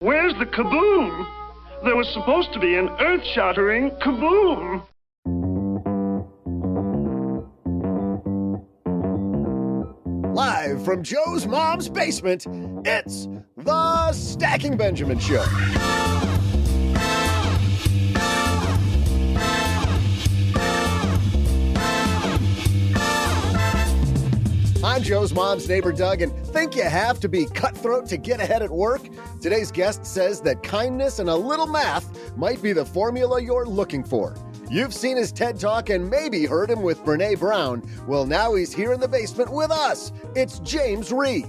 Where's the kaboom? There was supposed to be an earth-shattering kaboom. Live from Joe's mom's basement, it's the Stacking Benjamin Show. I'm Joe's mom's neighbor, Doug, and think you have to be cutthroat to get ahead at work? Today's guest says that kindness and a little math might be the formula you're looking for. You've seen his TED Talk and maybe heard him with Brene Brown. Well, now he's here in the basement with us. It's James Rhee.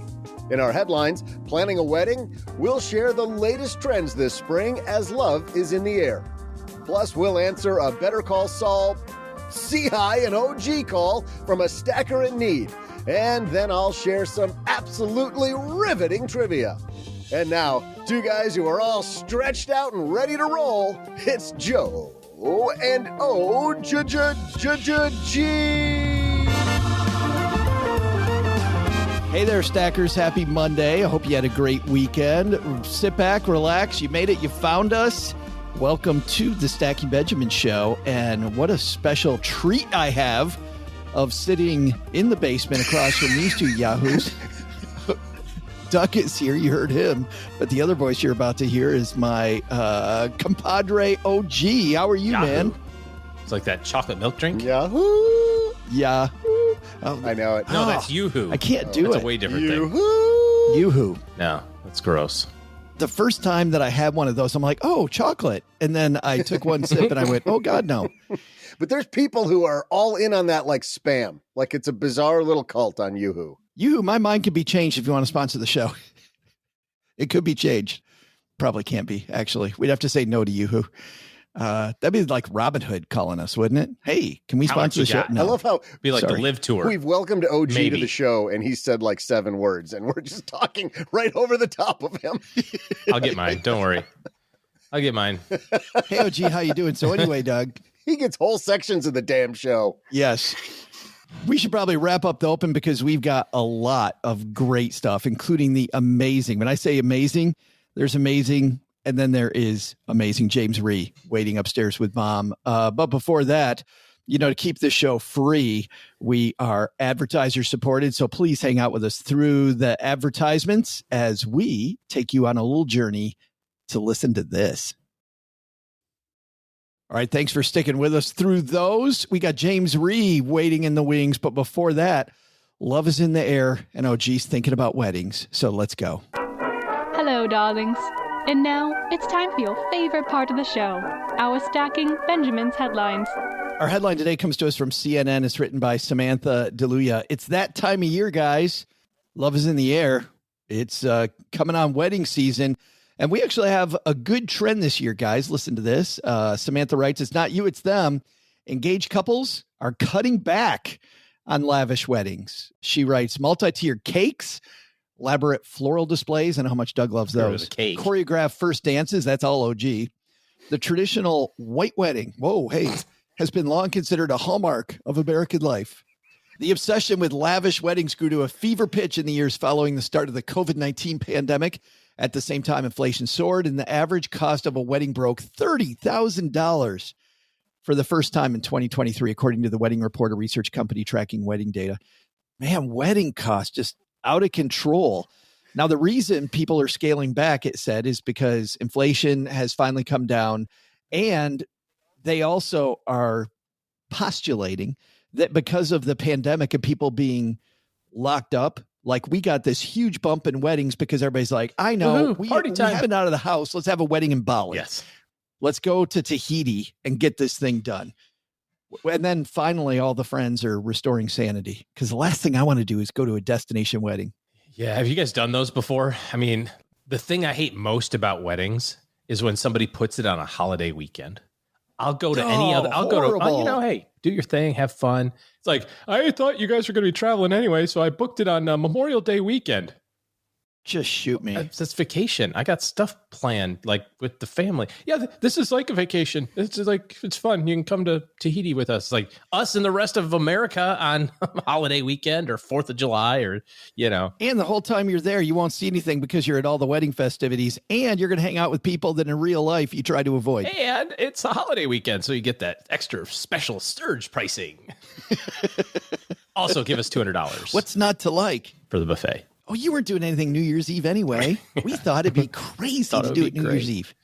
In our headlines, planning a wedding, we'll share the latest trends this spring as love is in the air. Plus, we'll answer a Better Call Saul-Sehy, an OG call from a stacker in need. And then I'll share some absolutely riveting trivia. And now, two guys who are all stretched out and ready to roll, it's Joe and O-G. Hey there, Stackers. Happy Monday. I hope you had a great weekend. Sit back, relax. You made it. You found us. Welcome to the Stacking Benjamin Show. And what a special treat I have of sitting in the basement across from these two yahoos. Duck is here. You heard him. But the other voice you're about to hear is my compadre OG. How are you, Yahoo. Man? It's like that chocolate milk drink. Yahoo! Yahoo! Oh, I know it. No, that's Yoo-hoo. I can't do that's it. It's a way different Yoo-hoo. thing. Yoo-hoo. No, that's gross. The first time that I had one of those, I'm like, oh, chocolate. And then I took one sip and I went, oh, God, no. But there's people who are all in on that like spam. Like it's a bizarre little cult on Yoo-hoo. Yoo-hoo, my mind can be changed if you want to sponsor the show. It could be changed. Probably can't be, actually. We'd have to say no to Yoo-hoo. That'd be like Robin Hood calling us, wouldn't it? Hey, can we sponsor the show? No. I love how be like the Live Tour. We've welcomed OG Maybe. to the show, and he said like 7 words, and we're just talking right over the top of him. I'll get mine. Don't worry. I'll get mine. Hey, OG, how you doing? So anyway, Doug. He gets whole sections of the damn show. Yes. We should probably wrap up the open because we've got a lot of great stuff, including the amazing. When I say amazing, there's amazing, and then there is amazing James Rhee waiting upstairs with Mom. But before that, you know, to keep this show free, we are advertiser supported. So please hang out with us through the advertisements as we take you on a little journey to listen to this. All right, thanks for sticking with us through those. We got James Rhee waiting in the wings, but before that, love is in the air, and OG's thinking about weddings, so let's go. Hello, darlings. And now, it's time for your favorite part of the show, our Stacking Benjamin's headlines. Our headline today comes to us from CNN. It's written by Samantha DeLuya. It's that time of year, guys. Love is in the air. It's coming on wedding season. And we actually have a good trend this year, guys. Listen to this. Samantha writes, it's not you, it's them. Engaged couples are cutting back on lavish weddings. She writes, multi-tiered cakes, elaborate floral displays, and how much Doug loves those. Choreographed first dances, that's all OG. The traditional white wedding, whoa, hey, has been long considered a hallmark of American life. The obsession with lavish weddings grew to a fever pitch in the years following the start of the COVID-19 pandemic. At the same time, inflation soared, and the average cost of a wedding broke $30,000 for the first time in 2023, according to the Wedding Reporter research company tracking wedding data. Man, wedding costs just out of control. Now, the reason people are scaling back, it said, is because inflation has finally come down, and they also are postulating that because of the pandemic and people being locked up, like we got this huge bump in weddings because everybody's like, I know, we haven't been out of the house. Let's have a wedding in Bali. Yes. Let's go to Tahiti and get this thing done. And then finally, all the friends are restoring sanity because the last thing I want to do is go to a destination wedding. Yeah. Have you guys done those before? I mean, the thing I hate most about weddings is when somebody puts it on a holiday weekend. I'll go to any other, I'll horrible. go to, hey, do your thing, have fun. It's like, I thought you guys were going to be traveling anyway, so I booked it on Memorial Day weekend. Just shoot me. That's vacation. I got stuff planned, like with the family. Yeah, this is like a vacation. It's fun. You can come to Tahiti with us, like us and the rest of America on holiday weekend or 4th of July, or And the whole time you're there, you won't see anything because you're at all the wedding festivities, and you're going to hang out with people that in real life you try to avoid. And it's a holiday weekend, so you get that extra special surge pricing. Also, give us $200. What's not to like for the buffet? Oh, you weren't doing anything New Year's Eve anyway. We thought it'd be crazy to do it New Year's Eve.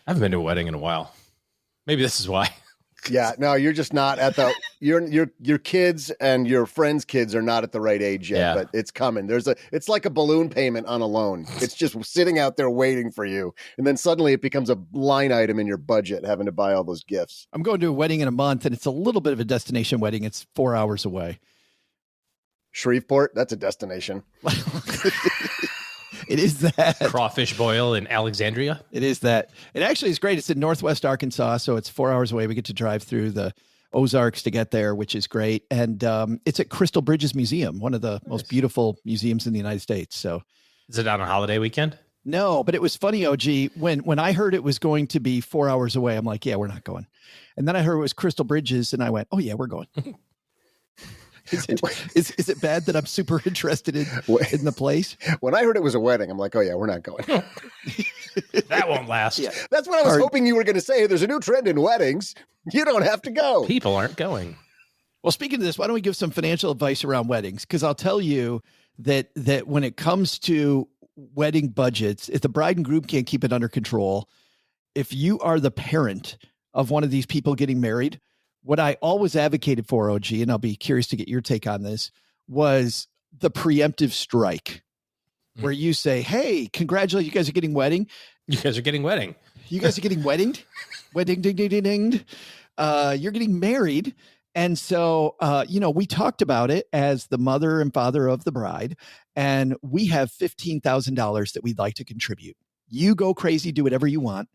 I haven't been to a wedding in a while. Maybe this is why. Yeah, no, you're just not at the your kids and your friends' kids are not at the right age yet, but it's coming. It's like a balloon payment on a loan. It's just sitting out there waiting for you. And then suddenly it becomes a line item in your budget, having to buy all those gifts. I'm going to a wedding in a month, and it's a little bit of a destination wedding. It's 4 hours away. Shreveport, that's a destination. It is that. Crawfish boil in Alexandria. It is that. It actually is great. It's in Northwest Arkansas, so it's 4 hours away. We get to drive through the Ozarks to get there, which is great. And it's at Crystal Bridges Museum, one of the most beautiful museums in the United States. So, is it on a holiday weekend? No, but it was funny, OG. When I heard it was going to be 4 hours away, I'm like, yeah, we're not going. And then I heard it was Crystal Bridges, and I went, oh yeah, we're going. Is it bad that I'm super interested in the place? When I heard it was a wedding, I'm like, oh yeah, we're not going. That won't last. Yeah. That's what I was hoping you were going to say. There's a new trend in weddings. You don't have to go. People aren't going. Well, speaking of this, why don't we give some financial advice around weddings? Because I'll tell you that when it comes to wedding budgets, if the bride and groom can't keep it under control, if you are the parent of one of these people getting married, what I always advocated for, OG, and I'll be curious to get your take on this, was the preemptive strike, where you say, hey, congratulations, you guys are getting wedding. You guys are getting wedding. You guys are getting weddinged. Wedding, ding, ding, ding, ding. You're getting married. And so, we talked about it as the mother and father of the bride, and we have $15,000 that we'd like to contribute. You go crazy, do whatever you want,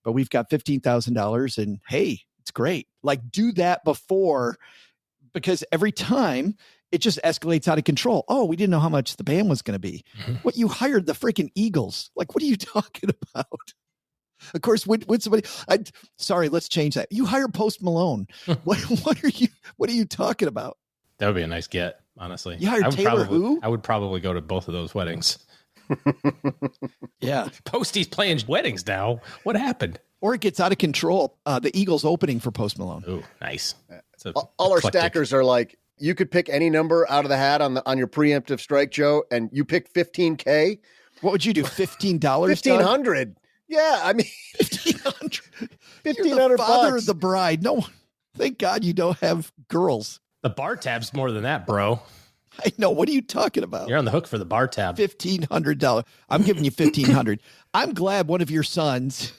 but we've got $15,000, and hey, it's great. Like, do that before, because every time it just escalates out of control. Oh, we didn't know how much the band was going to be. Mm-hmm. What, you hired the freaking Eagles? Like, what are you talking about? Of course, when somebody, sorry, let's change that. You hire Post Malone. What are you talking about? That would be a nice get, honestly. You hired Taylor who? I would probably go to both of those weddings. Yeah. Posty's playing weddings now. What happened? Or it gets out of control. The Eagles opening for Post Malone. Oh, nice. All our stackers are like, you could pick any number out of the hat on your preemptive strike, Joe, and you pick $15K. What would you do? $15? $1,500. Yeah, I mean, $1,500. $1,500. Father of the bride. No, thank God you don't have girls. The bar tab's more than that, bro. I know. What are you talking about? You're on the hook for the bar tab. $1,500. I'm giving you $1,500. I'm glad one of your sons.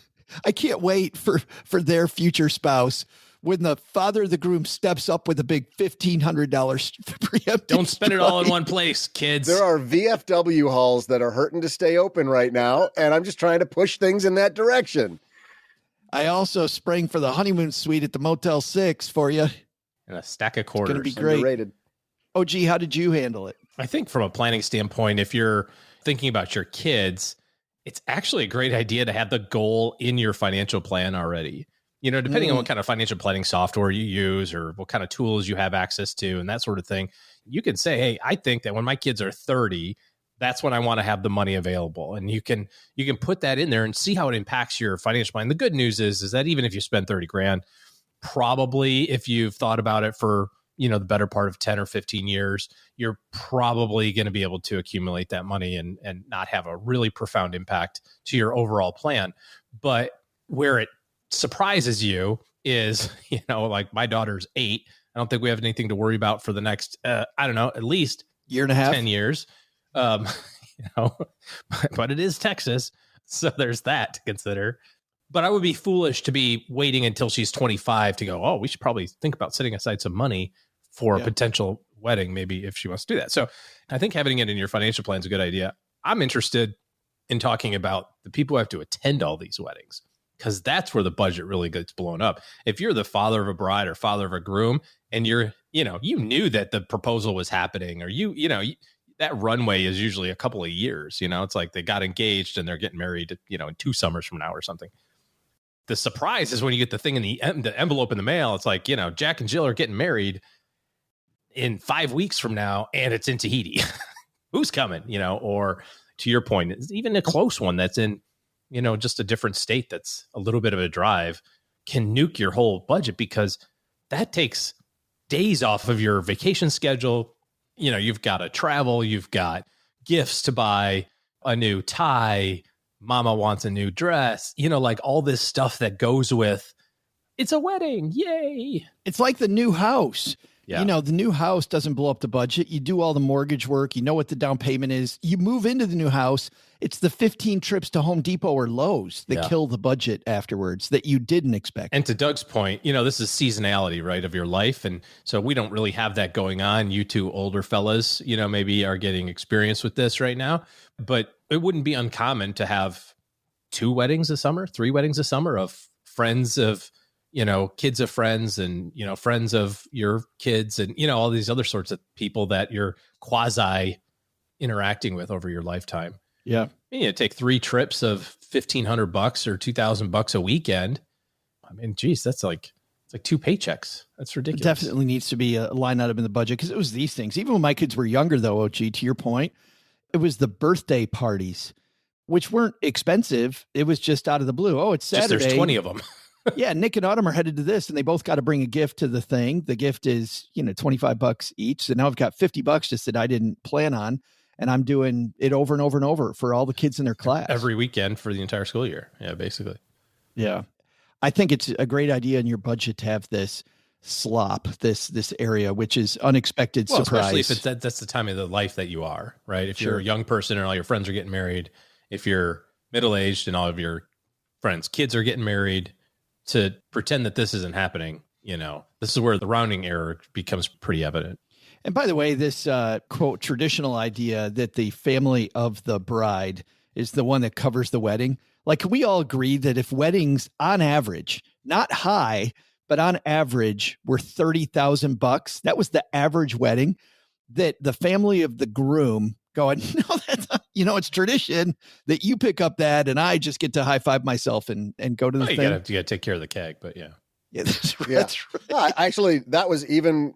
I can't wait for their future spouse when the father of the groom steps up with a big $1,500 preemptive. Don't spend it all in one place, kids. There are VFW halls that are hurting to stay open right now, and I'm just trying to push things in that direction. I also sprang for the honeymoon suite at the Motel 6 for you. And a stack of quarters. It's going to be great. Underrated. OG, how did you handle it? I think from a planning standpoint, if you're thinking about your kids, it's actually a great idea to have the goal in your financial plan already. Depending on what kind of financial planning software you use or what kind of tools you have access to and that sort of thing, you can say, hey, I think that when my kids are 30, that's when I want to have the money available. And you can put that in there and see how it impacts your financial plan. The good news is that even if you spend 30 grand, probably if you've thought about it for, the better part of 10 or 15 years, you're probably going to be able to accumulate that money and not have a really profound impact to your overall plan. But where it surprises you is, like my daughter's 8. I don't think we have anything to worry about for the next, at least year and a half, 10 years. But it is Texas. So there's that to consider. But I would be foolish to be waiting until she's 25 to go, oh, we should probably think about setting aside some money for a potential wedding, maybe if she wants to do that. So I think having it in your financial plan is a good idea. I'm interested in talking about the people who have to attend all these weddings, because that's where the budget really gets blown up. If you're the father of a bride or father of a groom and you knew that the proposal was happening, or that runway is usually a couple of years. It's like they got engaged and they're getting married, in 2 summers from now or something. The surprise is when you get the thing in the envelope in the mail. It's like, Jack and Jill are getting married in 5 weeks from now, and it's in Tahiti. Who's coming? Or to your point, it's even a close one that's in, just a different state that's a little bit of a drive can nuke your whole budget, because that takes days off of your vacation schedule. You've got to travel, you've got gifts to buy, a new tie, mama wants a new dress, like all this stuff that goes with it's a wedding. Yay. It's like the new house. Yeah. The new house doesn't blow up the budget. You do all the mortgage work. You know what the down payment is. You move into the new house. It's the 15 trips to Home Depot or Lowe's that kill the budget afterwards that you didn't expect. And to Doug's point, this is seasonality, right, of your life. And so we don't really have that going on. You two older fellas, maybe are getting experience with this right now. But it wouldn't be uncommon to have 2 weddings a summer, 3 weddings a summer of friends of kids of friends and, friends of your kids and, all these other sorts of people that you're quasi interacting with over your lifetime. Yeah. Take 3 trips of $1,500 or $2,000 a weekend. I mean, geez, it's like 2 paychecks. That's ridiculous. It definitely needs to be a line item in the budget, because it was these things. Even when my kids were younger, though, OG, to your point, it was the birthday parties, which weren't expensive. It was just out of the blue. Oh, it's Saturday. Just there's 20 of them. Yeah, Nick and Autumn are headed to this, and they both got to bring a gift to the thing. The gift is, $25 each. So now I've got $50 just that I didn't plan on, and I'm doing it over and over and over for all the kids in their class. Every weekend for the entire school year. Yeah, basically. Yeah. I think it's a great idea in your budget to have this slop, this area, which is unexpected surprise. Especially if that's the time of the life that you are, right? If you're a young person and all your friends are getting married, if you're middle-aged and all of your friends' kids are getting married, to pretend that this isn't happening, this is where the rounding error becomes pretty evident. And by the way, this quote traditional idea that the family of the bride is the one that covers the wedding. Like, can we all agree that if weddings on average, not high, but on average were $30,000, that was the average wedding, that the family of the groom going, no, that's not, it's tradition that you pick up that and I just get to high five myself and go to the thing. You gotta take care of the keg, but yeah. Yeah, that's right. Yeah. That's right. Actually, that was even,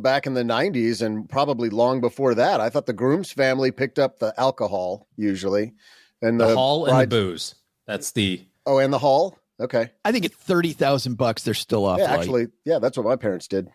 back in the 90s and probably long before that. I thought the groom's family picked up the alcohol usually. And the hall and the booze. That's the... Oh, and the hall? Okay. I think at $30,000, they're still off. Yeah, actually, that's what my parents did.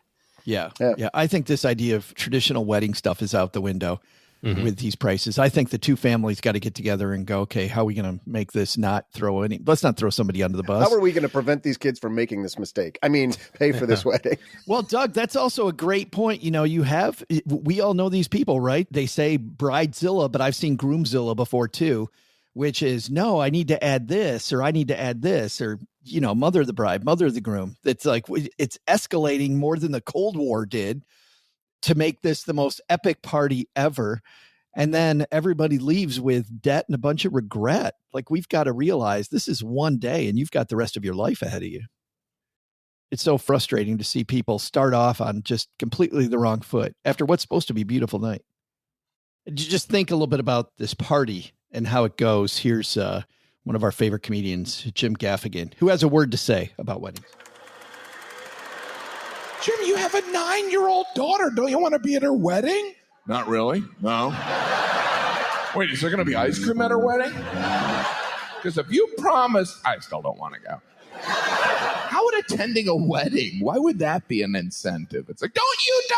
Yeah. I think this idea of traditional wedding stuff is out the window with these prices. I think the 2 families got to get together and go, okay, how are we going to make this let's not throw somebody under the bus. How are we going to prevent these kids from making this mistake? I mean, pay for this wedding. Well, Doug, that's also a great point. We all know these people, right? They say bridezilla, but I've seen groomzilla before too, which is, no, I need to add this, or I need to add this, or, mother of the bride, mother of the groom. It's like, it's escalating more than the Cold War did to make this the most epic party ever. And then everybody leaves with debt and a bunch of regret. Like, we've got to realize this is one day and you've got the rest of your life ahead of you. It's so frustrating to see people start off on just completely the wrong foot after what's supposed to be a beautiful night. Just think a little bit about this party and how it goes. Here's one of our favorite comedians, Jim Gaffigan, who has a word to say about weddings. Jim, you have a 9-year-old daughter. Don't you want to be at her wedding? Not really, no. Wait, is there going to be ice cream at her wedding? Because if you promise, I still don't want to go. How would attending a wedding, why would that be an incentive? It's like, don't you die!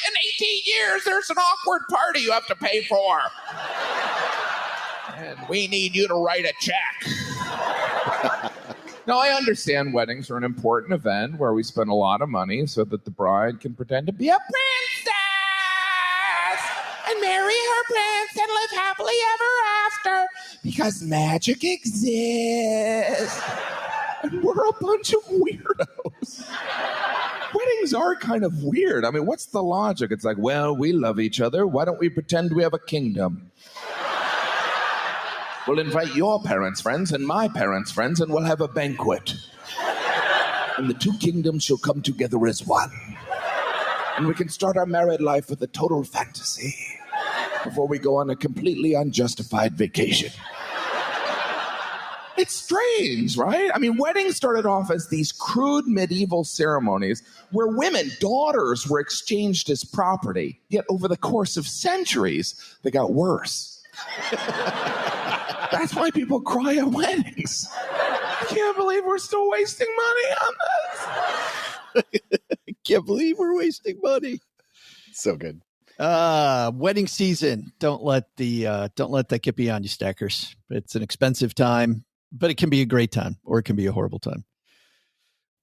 In 18 years, there's an awkward party you have to pay for. And we need you to write a check. Now, I understand weddings are an important event where we spend a lot of money so that the bride can pretend to be a princess and marry her prince and live happily ever after because magic exists. And we're a bunch of weirdos. Weddings are kind of weird. I mean, what's the logic? It's like, well, we love each other. Why don't we pretend we have a kingdom? We'll invite your parents' friends and my parents' friends, and we'll have a banquet. And the 2 kingdoms shall come together as one. And we can start our married life with a total fantasy. before we go on a completely unjustified vacation. It's strange, right? I mean, weddings started off as these crude medieval ceremonies where women, daughters, were exchanged as property. Yet over the course of centuries, they got worse. That's why people cry at weddings. I can't believe we're still wasting money on this. I can't believe we're wasting money. So good. Wedding season. Don't let that get beyond you, stackers. It's an expensive time, but it can be a great time or it can be a horrible time.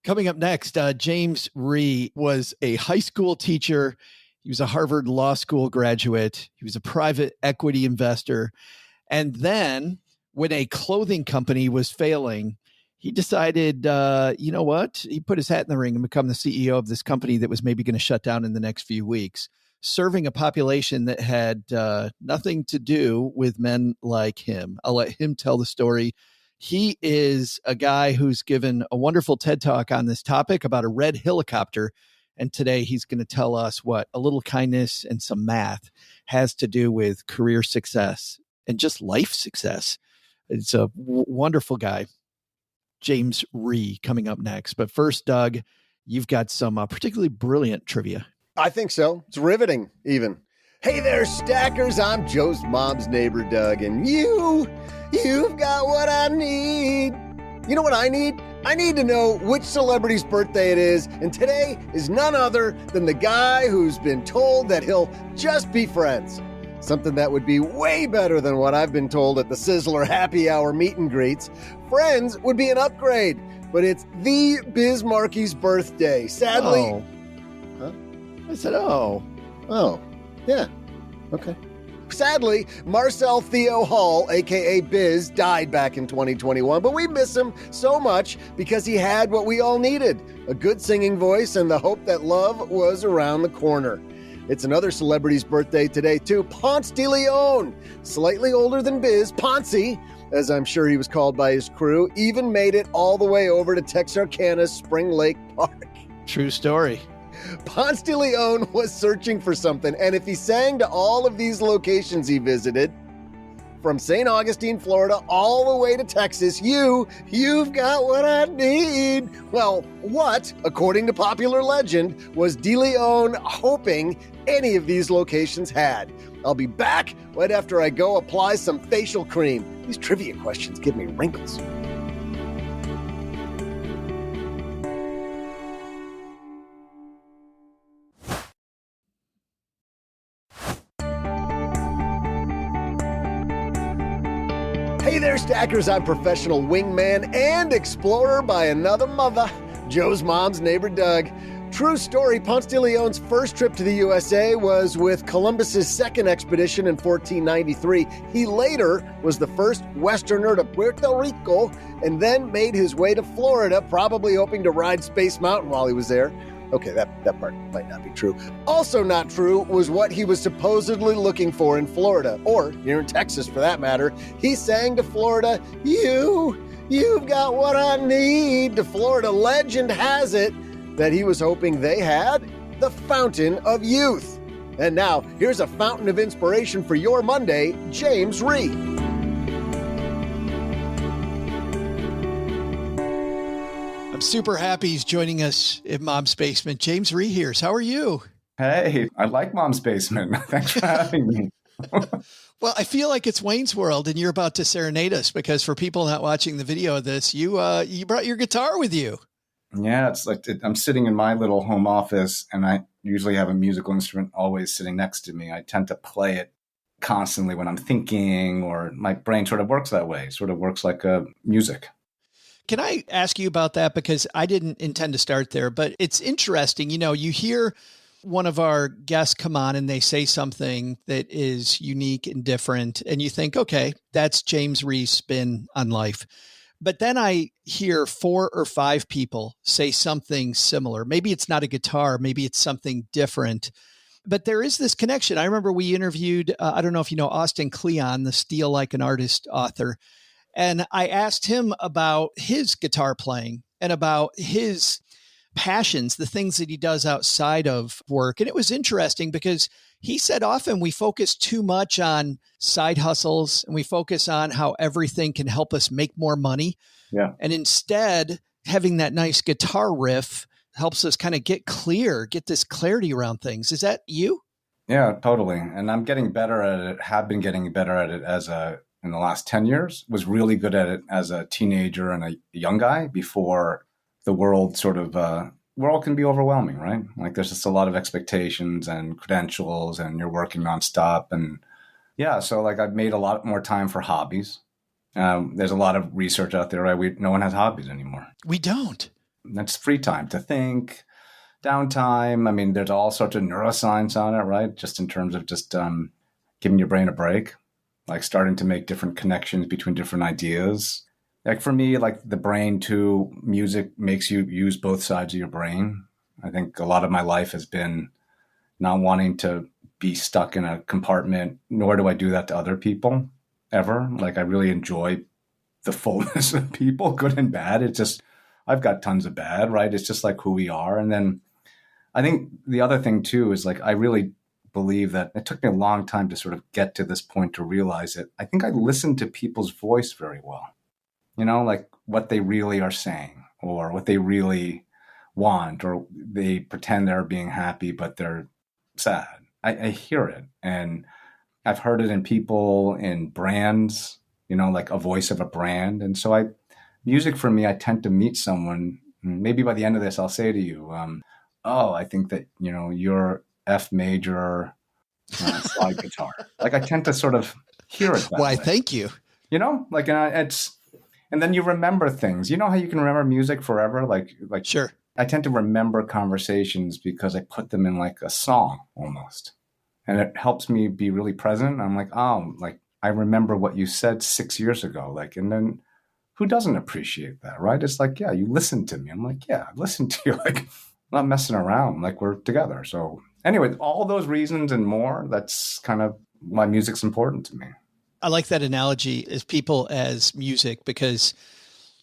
Coming up next, James Rhee was a high school teacher. He was a Harvard Law School graduate. He was a private equity investor. And then when a clothing company was failing, he decided, you know what? He put his hat in the ring and become the CEO of this company that was maybe going to shut down in the next few weeks, serving a population that had nothing to do with men like him. I'll let him tell the story. He is a guy who's given a wonderful TED Talk on this topic about a red helicopter. And today he's going to tell us what a little kindness and some math has to do with career success and just life success. It's a wonderful guy. James Rhee coming up next. But first, Doug, you've got some particularly brilliant trivia. I think so. It's riveting, even. Hey there, stackers. I'm Joe's mom's neighbor, Doug, and you've got what I need. You know what I need? I need to know which celebrity's birthday it is, and today is none other than the guy who's been told that he'll just be friends. Something that would be way better than what I've been told at the Sizzler happy hour meet and greets. Friends would be an upgrade, but it's the Biz Markie's birthday. Sadly... Oh. Huh? I said, oh. Oh, yeah. Okay. Sadly, Marcel Theo Hall, a.k.a. Biz, died back in 2021, but we miss him so much because he had what we all needed, a good singing voice and the hope that love was around the corner. It's another celebrity's birthday today, too. Ponce de Leon, slightly older than Biz, Ponce, as I'm sure he was called by his crew, even made it all the way over to Texarkana's Spring Lake Park. True story. Ponce de Leon was searching for something, and if he sang to all of these locations he visited, from St. Augustine, Florida, all the way to Texas, you've got what I need. Well, what, according to popular legend, was de Leon hoping any of these locations had? I'll be back right after I go apply some facial cream. These trivia questions give me wrinkles. Hey there, stackers. I'm professional wingman and explorer by another mother, Joe's mom's neighbor, Doug. True story, Ponce de Leon's first trip to the USA was with Columbus's second expedition in 1493. He later was the first Westerner to Puerto Rico and then made his way to Florida, probably hoping to ride Space Mountain while he was there. Okay, that part might not be true. Also not true was what he was supposedly looking for in Florida, or here in Texas for that matter. He sang to Florida, you've got what I need. The Florida legend has it that he was hoping they had the Fountain of Youth. And now, here's a fountain of inspiration for your Monday, James Rhee. Super happy he's joining us in Mom's Basement. James Rhee here. How are you? Hey, I like Mom's Basement. Thanks for having me. Well, I feel like it's Wayne's World and you're about to serenade us because for people not watching the video of this, you brought your guitar with you. Yeah, it's like I'm sitting in my little home office and I usually have a musical instrument always sitting next to me. I tend to play it constantly when I'm thinking, or my brain sort of works that way, sort of works like music. Can I ask you about that? Because I didn't intend to start there, but it's interesting. You know, you hear one of our guests come on and they say something that is unique and different, and you think, okay, that's James Rhee's spin on life. But then I hear 4 or 5 people say something similar. Maybe it's not a guitar, maybe it's something different. But there is this connection. I remember we interviewed, I don't know if you know Austin Kleon, the Steal Like an Artist author. And I asked him about his guitar playing and about his passions, the things that he does outside of work. And it was interesting because He said often we focus too much on side hustles and we focus on how everything can help us make more money. Yeah. And instead, having that nice guitar riff helps us kind of get this clarity around things. Is that you? Yeah, totally. And I'm getting better at it, have been getting better at it in the last 10 years, was really good at it as a teenager and a young guy before the world world can be overwhelming, right? Like there's just a lot of expectations and credentials and you're working nonstop. And yeah, so like I've made a lot more time for hobbies. There's a lot of research out there, right? No one has hobbies anymore. We don't. That's free time to think, downtime. I mean, there's all sorts of neuroscience on it, right? Just in terms of just giving your brain a break, like starting to make different connections between different ideas. Like for me, like the brain too, music makes you use both sides of your brain. I think a lot of my life has been not wanting to be stuck in a compartment, nor do I do that to other people ever. Like I really enjoy the fullness of people, good and bad. It's just, I've got tons of bad, right? It's just like who we are. And then I think the other thing too is like, I really believe that it took me a long time to sort of get to this point to realize it. I think I listen to people's voice very well. You know, like what they really are saying or what they really want, or they pretend they're being happy, but they're sad. I hear it. And I've heard it in people, in brands, you know, like a voice of a brand. And so music for me, I tend to meet someone, maybe by the end of this, I'll say to you, I think that, you know, your F major slide guitar. Like I tend to sort of hear it that Why, way. thank you. You know, like and then you remember things. You know how you can remember music forever? Like Sure. I tend to remember conversations because I put them in like a song almost. And it helps me be really present. I'm like, oh, like I remember what you said 6 years ago. Like, and then who doesn't appreciate that, right? It's like, yeah, you listened to me. I'm like, yeah, I listened to you. Like, I'm not messing around. Like we're together. So anyway, all those reasons and more, that's kind of why music's important to me. I like that analogy as people as music because,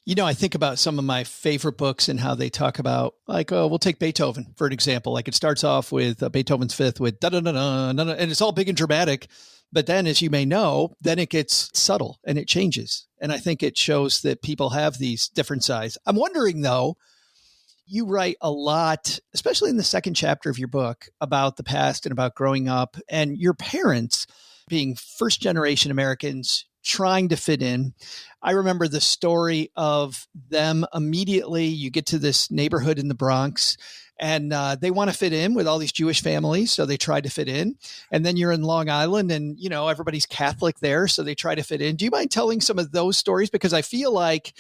you know, I think about some of my favorite books and how they talk about like, oh, we'll take Beethoven for an example. Like it starts off with Beethoven's Fifth with da-da-da-da, and it's all big and dramatic. But then, as you may know, then it gets subtle and it changes. And I think it shows that people have these different sides. I'm wondering, though, you write a lot, especially in the second chapter of your book, about the past and about growing up and your parents being first generation Americans trying to fit in. I remember the story of them immediately. You get to this neighborhood in the Bronx and they want to fit in with all these Jewish families. So they try to fit in. And then you're in Long Island and, you know, everybody's Catholic there. So they try to fit in. Do you mind telling some of those stories? Because I feel like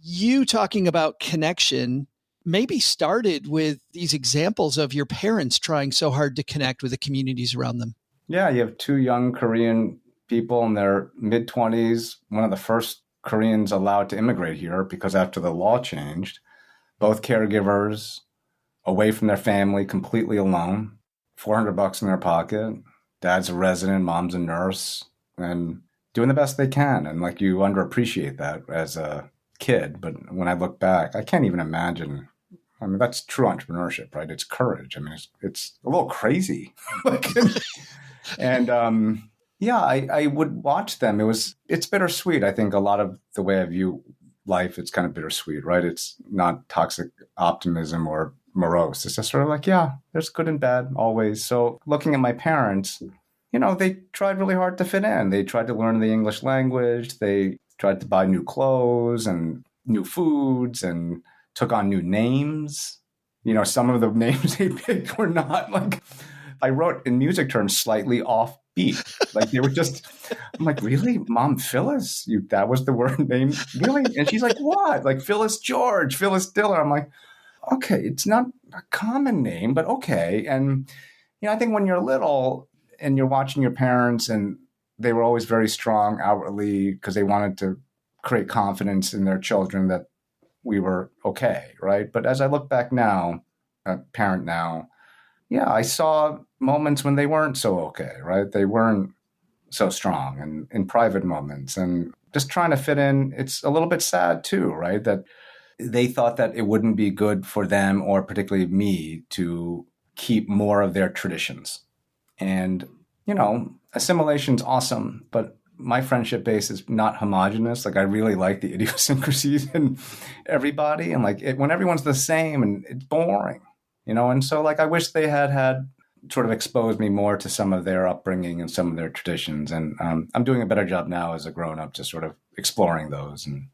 you talking about connection maybe started with these examples of your parents trying so hard to connect with the communities around them. Yeah, you have two young Korean people in their mid-20s, one of the first Koreans allowed to immigrate here because after the law changed, both caregivers, away from their family, completely alone, $400 in their pocket. Dad's a resident, mom's a nurse, and doing the best they can. And like you underappreciate that as a kid. But when I look back, I can't even imagine. I mean, that's true entrepreneurship, right? It's courage. I mean, it's a little crazy. And yeah, I would watch them. It's bittersweet. I think a lot of the way I view life, it's kind of bittersweet, right? It's not toxic optimism or morose. It's just sort of like, yeah, there's good and bad always. So looking at my parents, you know, they tried really hard to fit in. They tried to learn the English language. They tried to buy new clothes and new foods and took on new names. You know, some of the names they picked were not like, I wrote in music terms, slightly offbeat. Like they were just, I'm like, really? Mom, Phyllis? That was the word name? Really? And she's like, what? Like Phyllis George, Phyllis Diller. I'm like, okay, it's not a common name, but okay. And, you know, I think when you're little and you're watching your parents and they were always very strong outwardly because they wanted to create confidence in their children that we were okay, right? But as I look back now, a parent now, yeah, I saw moments when they weren't so okay, right? They weren't so strong and in private moments and just trying to fit in. It's a little bit sad too, right? That they thought that it wouldn't be good for them or particularly me to keep more of their traditions. And, assimilation's awesome, but my friendship base is not homogenous. Like, I really like the idiosyncrasies in everybody. And when everyone's the same, and it's boring, and so I wish they had sort of exposed me more to some of their upbringing and some of their traditions. And I'm doing a better job now as a grown-up, just sort of exploring those. And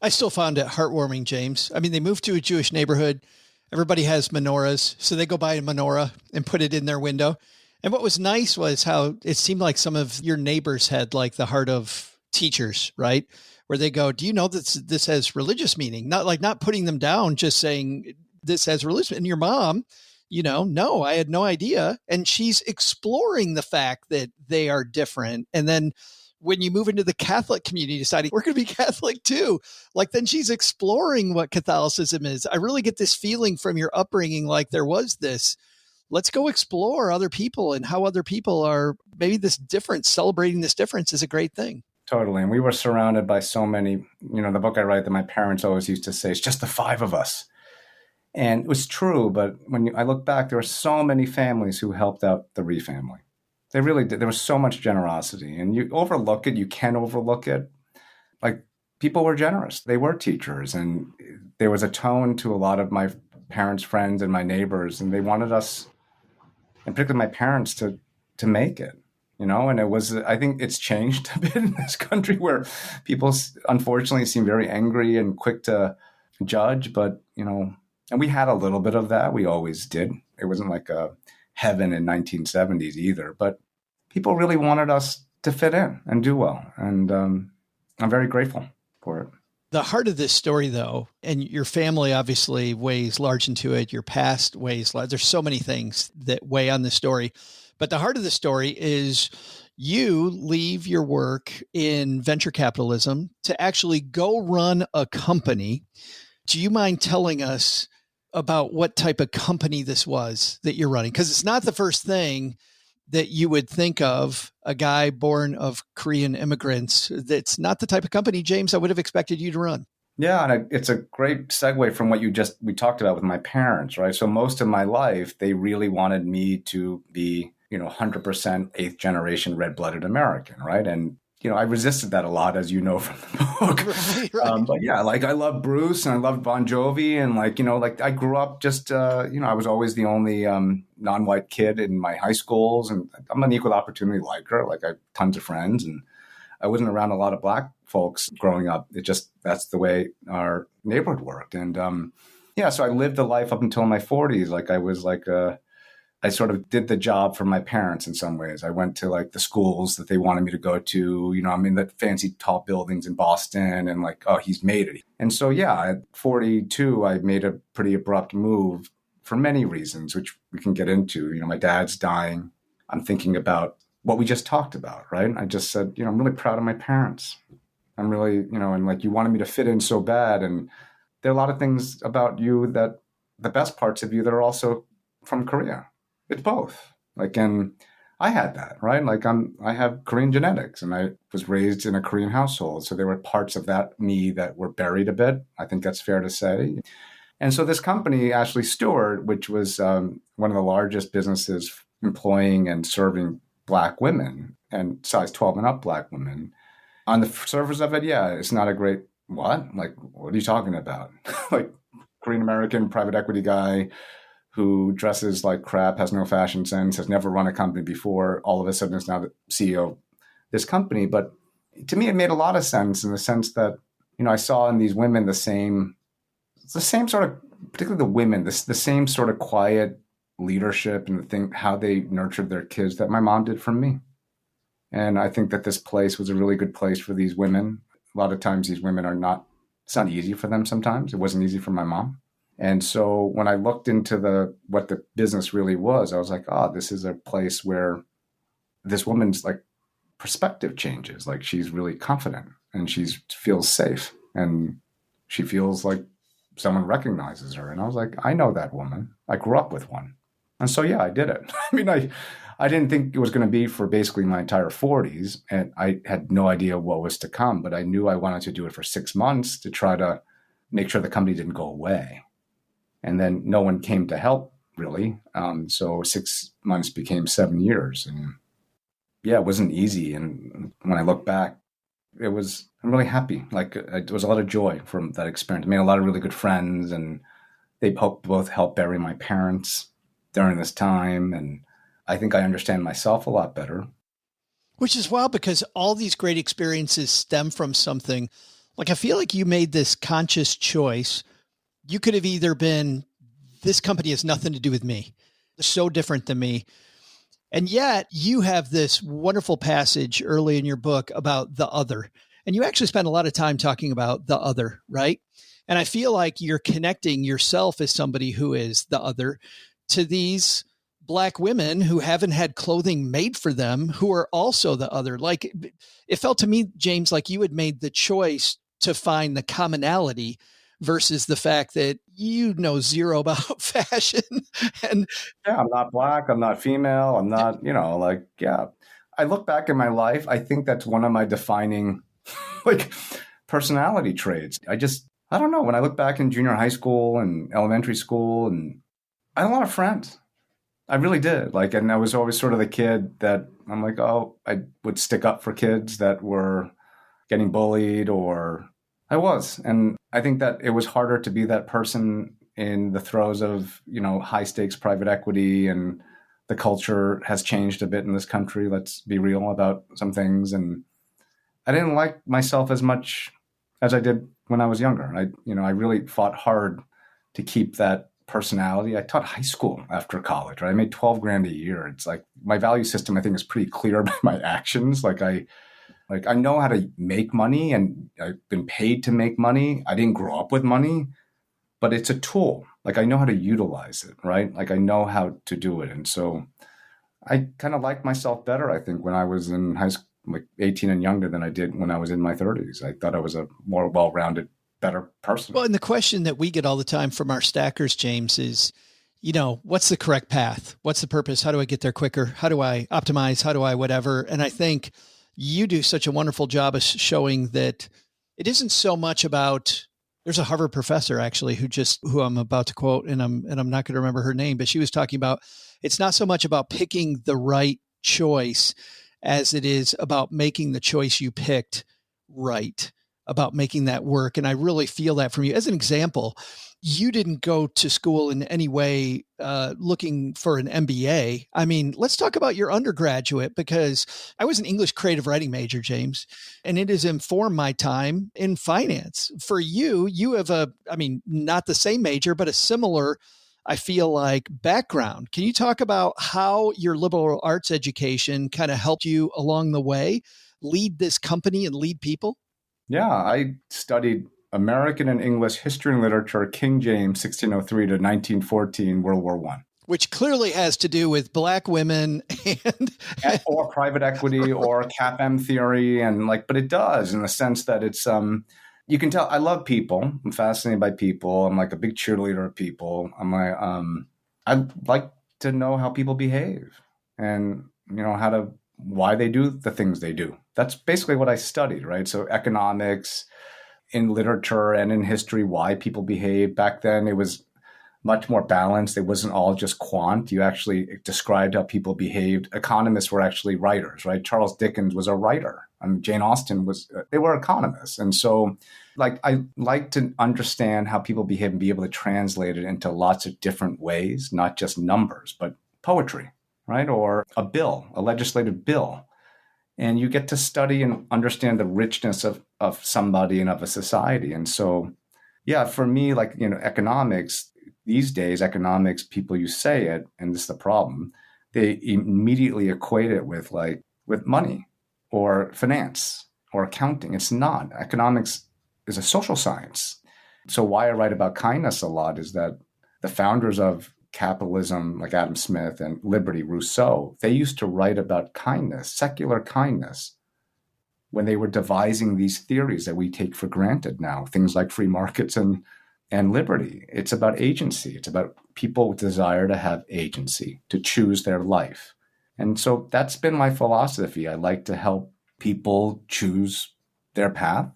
I still found it heartwarming, James. I mean, they moved to a Jewish neighborhood. Everybody has menorahs, so they go buy a menorah and put it in their window. And what was nice was how it seemed like some of your neighbors had like the heart of teachers, right? Where they go, do you know that this has religious meaning? Not putting them down, just saying this has religious. And your mom, no, I had no idea. And she's exploring the fact that they are different. And then when you move into the Catholic community, deciding we're going to be Catholic too, then she's exploring what Catholicism is. I really get this feeling from your upbringing, like there was this, let's go explore other people and how other people are maybe this difference. Celebrating this difference is a great thing. Totally. And we were surrounded by so many, the book I write that my parents always used to say, it's just the five of us. And it was true. But when I look back, there were so many families who helped out the Rhee family. They really did. There was so much generosity, and you overlook it. You can overlook it. People were generous. They were teachers, and there was a tone to a lot of my parents' friends and my neighbors, and they wanted us, and particularly my parents, to make it, and it was, I think it's changed a bit in this country where people unfortunately seem very angry and quick to judge, but, and we had a little bit of that. We always did. It wasn't like a heaven in 1970s either, but people really wanted us to fit in and do well. And I'm very grateful for it. The heart of this story, though, and your family obviously weighs large into it. Your past weighs large. There's so many things that weigh on this story. But the heart of the story is you leave your work in venture capitalism to actually go run a company. Do you mind telling us about what type of company this was that you're running? Because it's not the first thing that you would think of, a guy born of Korean immigrants. That's not the type of company, James, I would have expected you to run. Yeah, and it's a great segue from what we talked about with my parents, right? So most of my life, they really wanted me to be, 100% eighth generation red-blooded American, right? And I resisted that a lot, as you know from the book. Right. But yeah, I love Bruce and I love Bon Jovi. And I grew up just, I was always the only non-white kid in my high schools. And I'm an equal opportunity liker. I have tons of friends. And I wasn't around a lot of Black folks growing up. That's the way our neighborhood worked. And so I lived the life up until my 40s. I sort of did the job for my parents in some ways. I went to the schools that they wanted me to go to. I'm in the fancy tall buildings in Boston and he's made it. And so, at 42, I made a pretty abrupt move for many reasons, which we can get into. My dad's dying. I'm thinking about what we just talked about, right? I just said, I'm really proud of my parents. I'm really, and you wanted me to fit in so bad. And there are a lot of things about you that the best parts of you that are also from Korea. It's both. And I had that, right? I have Korean genetics and I was raised in a Korean household. So there were parts of me that were buried a bit. I think that's fair to say. And so this company, Ashley Stewart, which was one of the largest businesses employing and serving Black women and size 12 and up Black women, on the surface of it, it's not a great, what? What are you talking about? Korean American private equity guy who dresses like crap, has no fashion sense, has never run a company before, all of a sudden is now the CEO of this company. But to me, it made a lot of sense in the sense that, I saw in these women the same sort of, particularly the women, the same sort of quiet leadership and how they nurtured their kids that my mom did from me. And I think that this place was a really good place for these women. A lot of times these women it's not easy for them sometimes. It wasn't easy for my mom. And so when I looked into what the business really was, I was like, this is a place where this woman's perspective changes. She's really confident and she feels safe and she feels like someone recognizes her. And I was like, I know that woman. I grew up with one. And so, I did it. I didn't think it was going to be for basically my entire 40s. And I had no idea what was to come, but I knew I wanted to do it for 6 months to try to make sure the company didn't go away. And then no one came to help really. So 6 months became 7 years. And yeah, it wasn't easy. And when I look back, I'm really happy. Like it was a lot of joy from that experience. I made a lot of really good friends, and they both helped bury my parents during this time. And I think I understand myself a lot better. Which is wild because all these great experiences stem from something. Like, I feel like you made this conscious choice. You could have either been, this company has nothing to do with me. They're so different than me. And yet you have this wonderful passage early in your book about the other. And you actually spend a lot of time talking about the other, right? And I feel like you're connecting yourself as somebody who is the other to these Black women who haven't had clothing made for them, who are also the other. Like, it felt to me, James, like you had made the choice to find the commonality versus the fact that you know zero about fashion. And yeah, I'm not Black, I'm not female, I'm not, I look back in my life, I think that's one of my defining like personality traits. I don't know, when I look back in junior high school and elementary school, and I had a lot of friends. I really did. Like, and I was always sort of the kid that I'm like, oh, I would stick up for kids that were getting bullied, or I was. And I think that it was harder to be that person in the throes of, high stakes private equity, and the culture has changed a bit in this country. Let's be real about some things. And I didn't like myself as much as I did when I was younger. I really fought hard to keep that personality. I taught high school after college, right? I made $12,000 a year. It's like my value system, I think, is pretty clear by my actions. I know how to make money, and I've been paid to make money. I didn't grow up with money, but it's a tool. Like, I know how to utilize it, right? Like, I know how to do it. And so I kind of liked myself better, I think, when I was in high school, like 18 and younger, than I did when I was in my 30s. I thought I was a more well-rounded, better person. Well, and the question that we get all the time from our stackers, James, is, what's the correct path? What's the purpose? How do I get there quicker? How do I optimize? How do I whatever? And I think you do such a wonderful job of showing that it isn't so much about, there's a Harvard professor actually who I'm about to quote, and I'm not going to remember her name, but she was talking about, it's not so much about picking the right choice as it is about making the choice you picked right, about making that work. And I really feel that from you. As an example, you didn't go to school in any way looking for an MBA. I mean, let's talk about your undergraduate, because I was an English creative writing major, James, and it has informed my time in finance. For you, you have not the same major, but a similar, I feel like, background. Can you talk about how your liberal arts education kind of helped you along the way lead this company and lead people? Yeah, I studied American and English history and literature, King James, 1603 to 1914, World War I. Which clearly has to do with Black women or private equity or CAPM theory. But it does, in the sense that it's, you can tell I love people. I'm fascinated by people. I'm like a big cheerleader of people. I like to know how people behave, and, why they do the things they do. That's basically what I studied, right? So economics, in literature and in history, why people behave. Back then, it was much more balanced. It wasn't all just quant. You actually described how people behaved. Economists were actually writers, right? Charles Dickens was a writer. Jane Austen they were economists. And so, I like to understand how people behave and be able to translate it into lots of different ways, not just numbers, but poetry, right? Or a legislative bill. And you get to study and understand the richness of somebody and of a society. And so, yeah, for me, economics, these days, economics, people, you say it, and this is the problem, they immediately equate it with money or finance or accounting. It's not. Economics is a social science. So why I write about kindness a lot is that the founders of capitalism, like Adam Smith and liberty, Rousseau, they used to write about kindness, secular kindness, when they were devising these theories that we take for granted now, things like free markets and liberty. It's about agency. It's about people's desire to have agency, to choose their life. And so that's been my philosophy. I like to help people choose their path,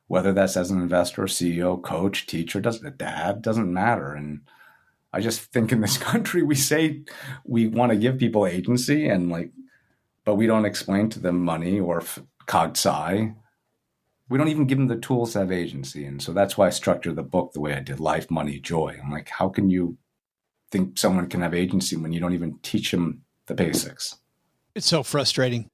whether that's as an investor, CEO, coach, teacher, dad, doesn't matter. And I just think in this country, we say we want to give people agency but we don't explain to them money or cutback. We don't even give them the tools to have agency. And so that's why I structured the book the way I did: life, money, joy. I'm like, how can you think someone can have agency when you don't even teach them the basics? It's so frustrating.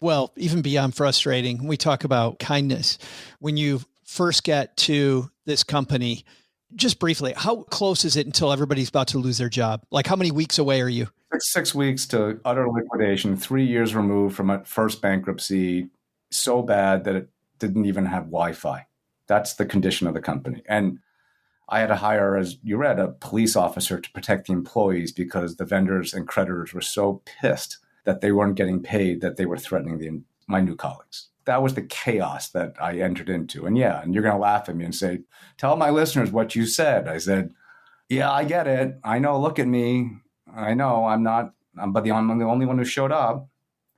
Well, even beyond frustrating, we talk about kindness. When you first get to this company, just briefly, how close is it until everybody's about to lose their job? Like, how many weeks away are you? 6 weeks to utter liquidation, 3 years removed from a first bankruptcy, so bad that it didn't even have Wi-Fi. That's the condition of the company. And I had to hire, as you read, a police officer to protect the employees because the vendors and creditors were so pissed that they weren't getting paid that they were threatening my new colleagues. That was the chaos that I entered into. And yeah, and you're going to laugh at me and say, tell my listeners what you said. I said, yeah, I get it. I know. Look at me. I know I'm the only one who showed up.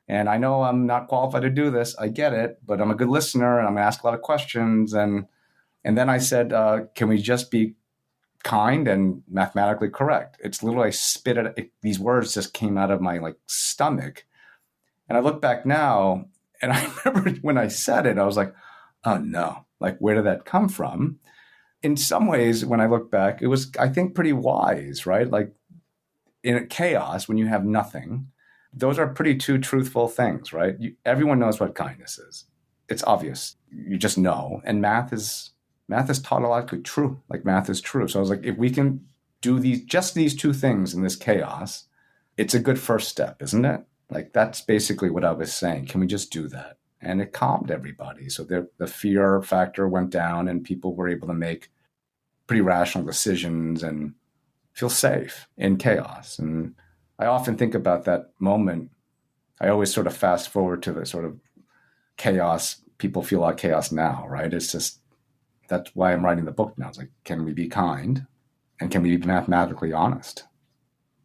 And I know I'm not qualified to do this. I get it, but I'm a good listener and I'm going to ask a lot of questions. And then I said, can we just be kind and mathematically correct? It's literally, I spit it. These words just came out of my stomach. And I look back now and I remember when I said it, I was like, oh no, where did that come from? In some ways, when I look back, it was, I think, pretty wise, right? In chaos, when you have nothing, those are pretty two truthful things, right? Everyone knows what kindness is. It's obvious. You just know. And math is tautologically true. Math is true. So I was like, if we can do these two things in this chaos, it's a good first step, isn't it? That's basically what I was saying. Can we just do that? And it calmed everybody. So the fear factor went down and people were able to make pretty rational decisions and feel safe in chaos. And I often think about that moment. I always sort of fast forward to the sort of chaos. People feel like chaos now, right? It's just, that's why I'm writing the book now. It's can we be kind and can we be mathematically honest?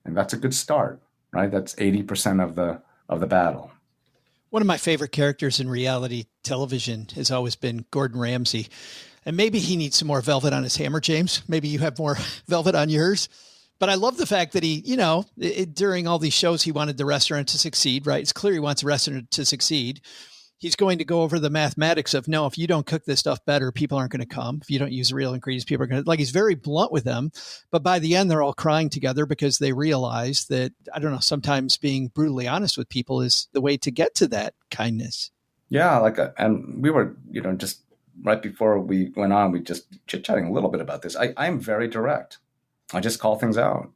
And that's a good start, right? That's 80% of the battle. One of my favorite characters in reality television has always been Gordon Ramsay. And maybe he needs some more velvet on his hammer, James. Maybe you have more velvet on yours. But I love the fact that he, during all these shows, he wanted the restaurant to succeed, right? It's clear he wants the restaurant to succeed. He's going to go over the mathematics of, no, if you don't cook this stuff better, people aren't going to come. If you don't use real ingredients, people are going to, he's very blunt with them. But by the end, they're all crying together because they realize that, I don't know, sometimes being brutally honest with people is the way to get to that kindness. Yeah. And we were, just right before we went on, we just chit-chatting a little bit about this. I'm very direct. I just call things out.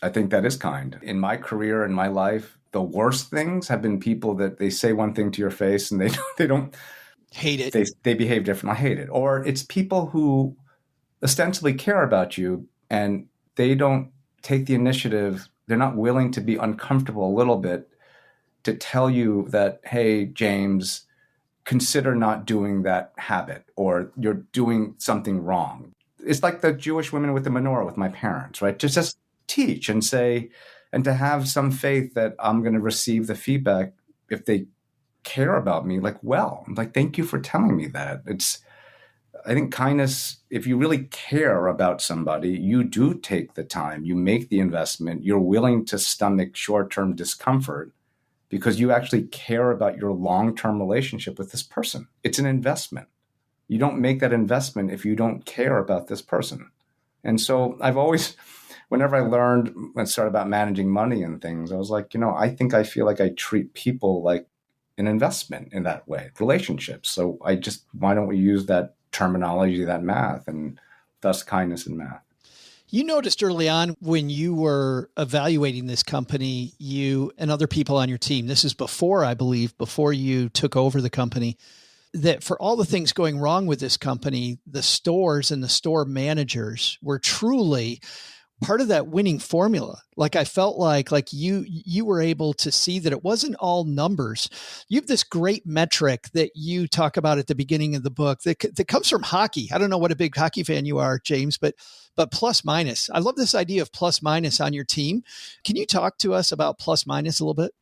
I think that is kind. In my career, in my life, the worst things have been people that they say one thing to your face and they don't hate it. They behave different. I hate it. Or it's people who ostensibly care about you and they don't take the initiative. They're not willing to be uncomfortable a little bit to tell you that, hey, James, consider not doing that habit or you're doing something wrong. It's like the Jewish women with the menorah with my parents, right? Just teach and say, and to have some faith that I'm going to receive the feedback if they care about me, I'm thank you for telling me that. I think kindness, if you really care about somebody, you do take the time, you make the investment, you're willing to stomach short-term discomfort because you actually care about your long-term relationship with this person. It's an investment. You don't make that investment if you don't care about this person. And so I've always, whenever I learned and started about managing money and things, I was like, I feel like I treat people like an investment in that way, relationships. So why don't we use that terminology, that math, and thus kindness in math? You noticed early on when you were evaluating this company, you and other people on your team, this is before you took over the company, that for all the things going wrong with this company, the stores and the store managers were truly part of that winning formula. I felt like you were able to see that it wasn't all numbers. You have this great metric that you talk about at the beginning of the book that comes from hockey. I don't know what a big hockey fan you are, James, but plus minus. I love this idea of plus minus on your team. Can you talk to us about plus minus a little bit?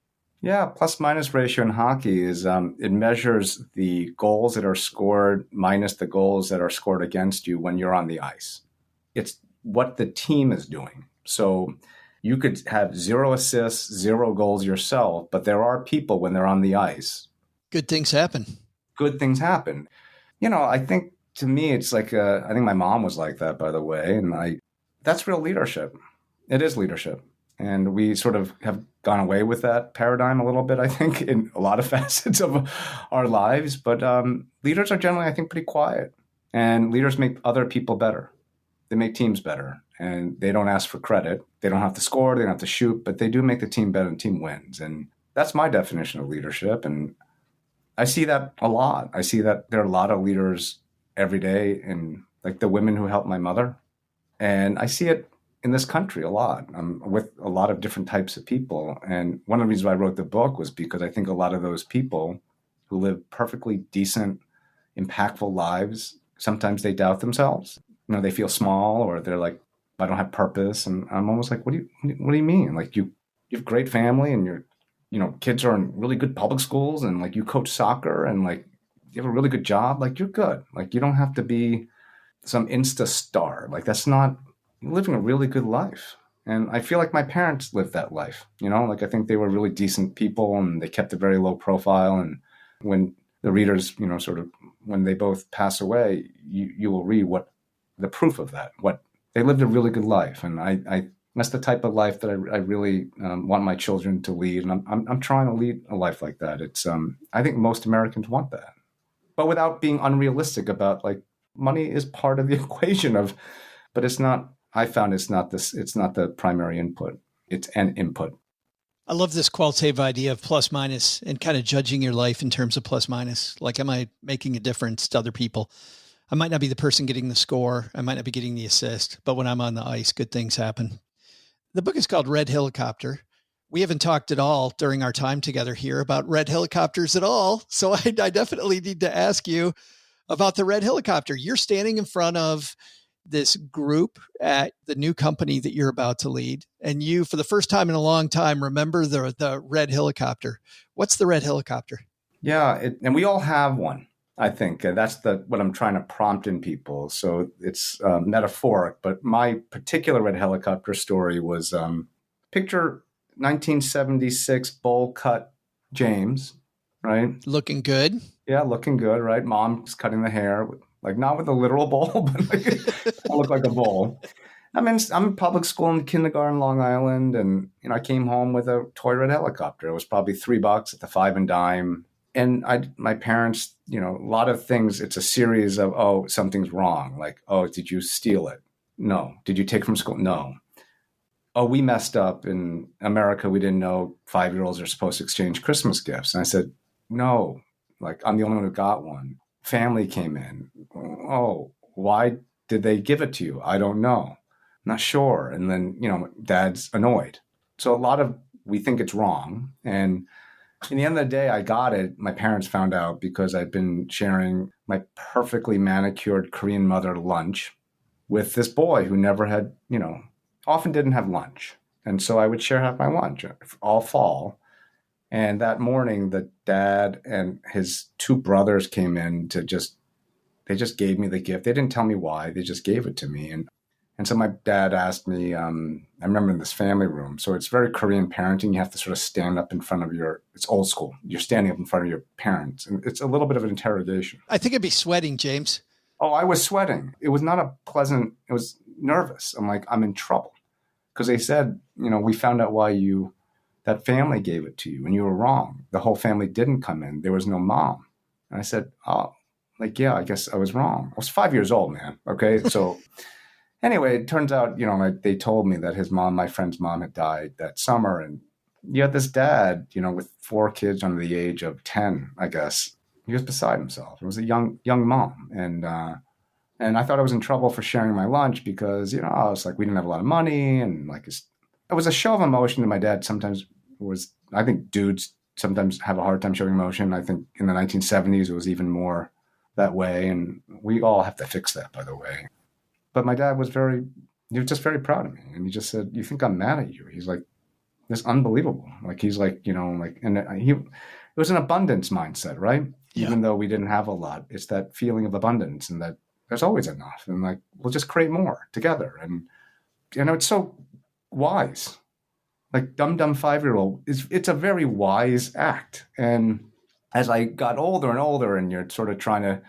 Yeah, plus minus ratio in hockey is it measures the goals that are scored minus the goals that are scored against you when you're on the ice. It's what the team is doing. So you could have 0 assists, 0 goals yourself, but there are people when they're on the ice. Good things happen. Good things happen. I think to me, it's like, I think my mom was like that, by the way. And that's real leadership. It is leadership. And we sort of have gone away with that paradigm a little bit, I think, in a lot of facets of our lives. But leaders are generally, I think, pretty quiet. And leaders make other people better. They make teams better. And they don't ask for credit. They don't have to score. They don't have to shoot. But they do make the team better and the team wins. And that's my definition of leadership. And I see that a lot. I see that there are a lot of leaders every day, and like the women who helped my mother. And I see it in this country a lot. I'm with a lot of different types of people. And one of the reasons why I wrote the book was because I think a lot of those people who live perfectly decent, impactful lives, sometimes they doubt themselves. They feel small, or they're like, I don't have purpose. And I'm almost like, what do you mean? Like you have great family, and your kids are in really good public schools, and like you coach soccer, and like you have a really good job. Like you're good. Like you don't have to be some Insta star. Like that's not, you're living a really good life. And I feel like my parents lived that life, like I think they were really decent people, and they kept a very low profile. And when the readers, sort of, when they both pass away, you will read what the proof of that, what they lived a really good life. And I that's the type of life that I really want my children to lead. And I'm trying to lead a life like that. It's, I think most Americans want that, but without being unrealistic about, like, money is part of the equation but it's not, I found it's not the primary input. It's an input. I love this qualitative idea of plus minus and kind of judging your life in terms of plus minus. Like, am I making a difference to other people? I might not be the person getting the score. I might not be getting the assist, but when I'm on the ice, good things happen. The book is called Red Helicopter. We haven't talked at all during our time together here about red helicopters at all. So I definitely need to ask you about the red helicopter. You're standing in front of this group at the new company that you're about to lead. And you, for the first time in a long time, remember the red helicopter. What's the red helicopter? Yeah. And we all have one, I think. That's what I'm trying to prompt in people. So it's metaphoric, but my particular red helicopter story was picture 1976 bowl cut James, right? Looking good. Yeah, looking good, right? Mom's cutting the hair, like not with a literal bowl, but like I look like a bowl. I'm in public school in kindergarten, Long Island, and I came home with a toy red helicopter. It was probably $3 at the 5 and dime. And my parents, a lot of things, it's a series of, oh, something's wrong. Like, oh, did you steal it? No. Did you take it from school? No. Oh, we messed up in America. We didn't know 5-year-olds are supposed to exchange Christmas gifts. And I said, no, like I'm the only one who got one. Family came in. Oh, why did they give it to you? I don't know. Not sure. And then, dad's annoyed. So we think it's wrong. And in the end of the day, I got it. My parents found out because I'd been sharing my perfectly manicured Korean mother lunch with this boy who never had, often didn't have lunch. And so I would share half my lunch all fall. And that morning, the dad and his 2 brothers came in they just gave me the gift. They didn't tell me why. They just gave it to me. And so my dad asked me, I remember in this family room, so it's very Korean parenting. You have to sort of stand up in front of it's old school. You're standing up in front of your parents. And it's a little bit of an interrogation. I think I'd be sweating, James. Oh, I was sweating. It was not it was nervous. I'm like, I'm in trouble. Because they said, we found out why that family gave it to you and you were wrong. The whole family didn't come in. There was no mom. And I said, oh, like, yeah, I guess I was wrong. I was 5 years old, man. Okay. So anyway, it turns out, they told me that my friend's mom had died that summer. And you had this dad, with 4 kids under the age of 10, I guess. He was beside himself. It was a young mom. And I thought I was in trouble for sharing my lunch because, I was like, we didn't have a lot of money. And like, it was a show of emotion that my dad sometimes I think dudes sometimes have a hard time showing emotion. I think in the 1970s, it was even more that way. And we all have to fix that, by the way. But my dad was just very proud of me. And he just said, you think I'm mad at you? He's like, this unbelievable. Like, he's like, and it was an abundance mindset, right? Yeah. Even though we didn't have a lot, it's that feeling of abundance and that there's always enough. And like, we'll just create more together. And, it's so wise. Like dumb 5-year-old, it's a very wise act. And as I got older and older, and you're sort of trying to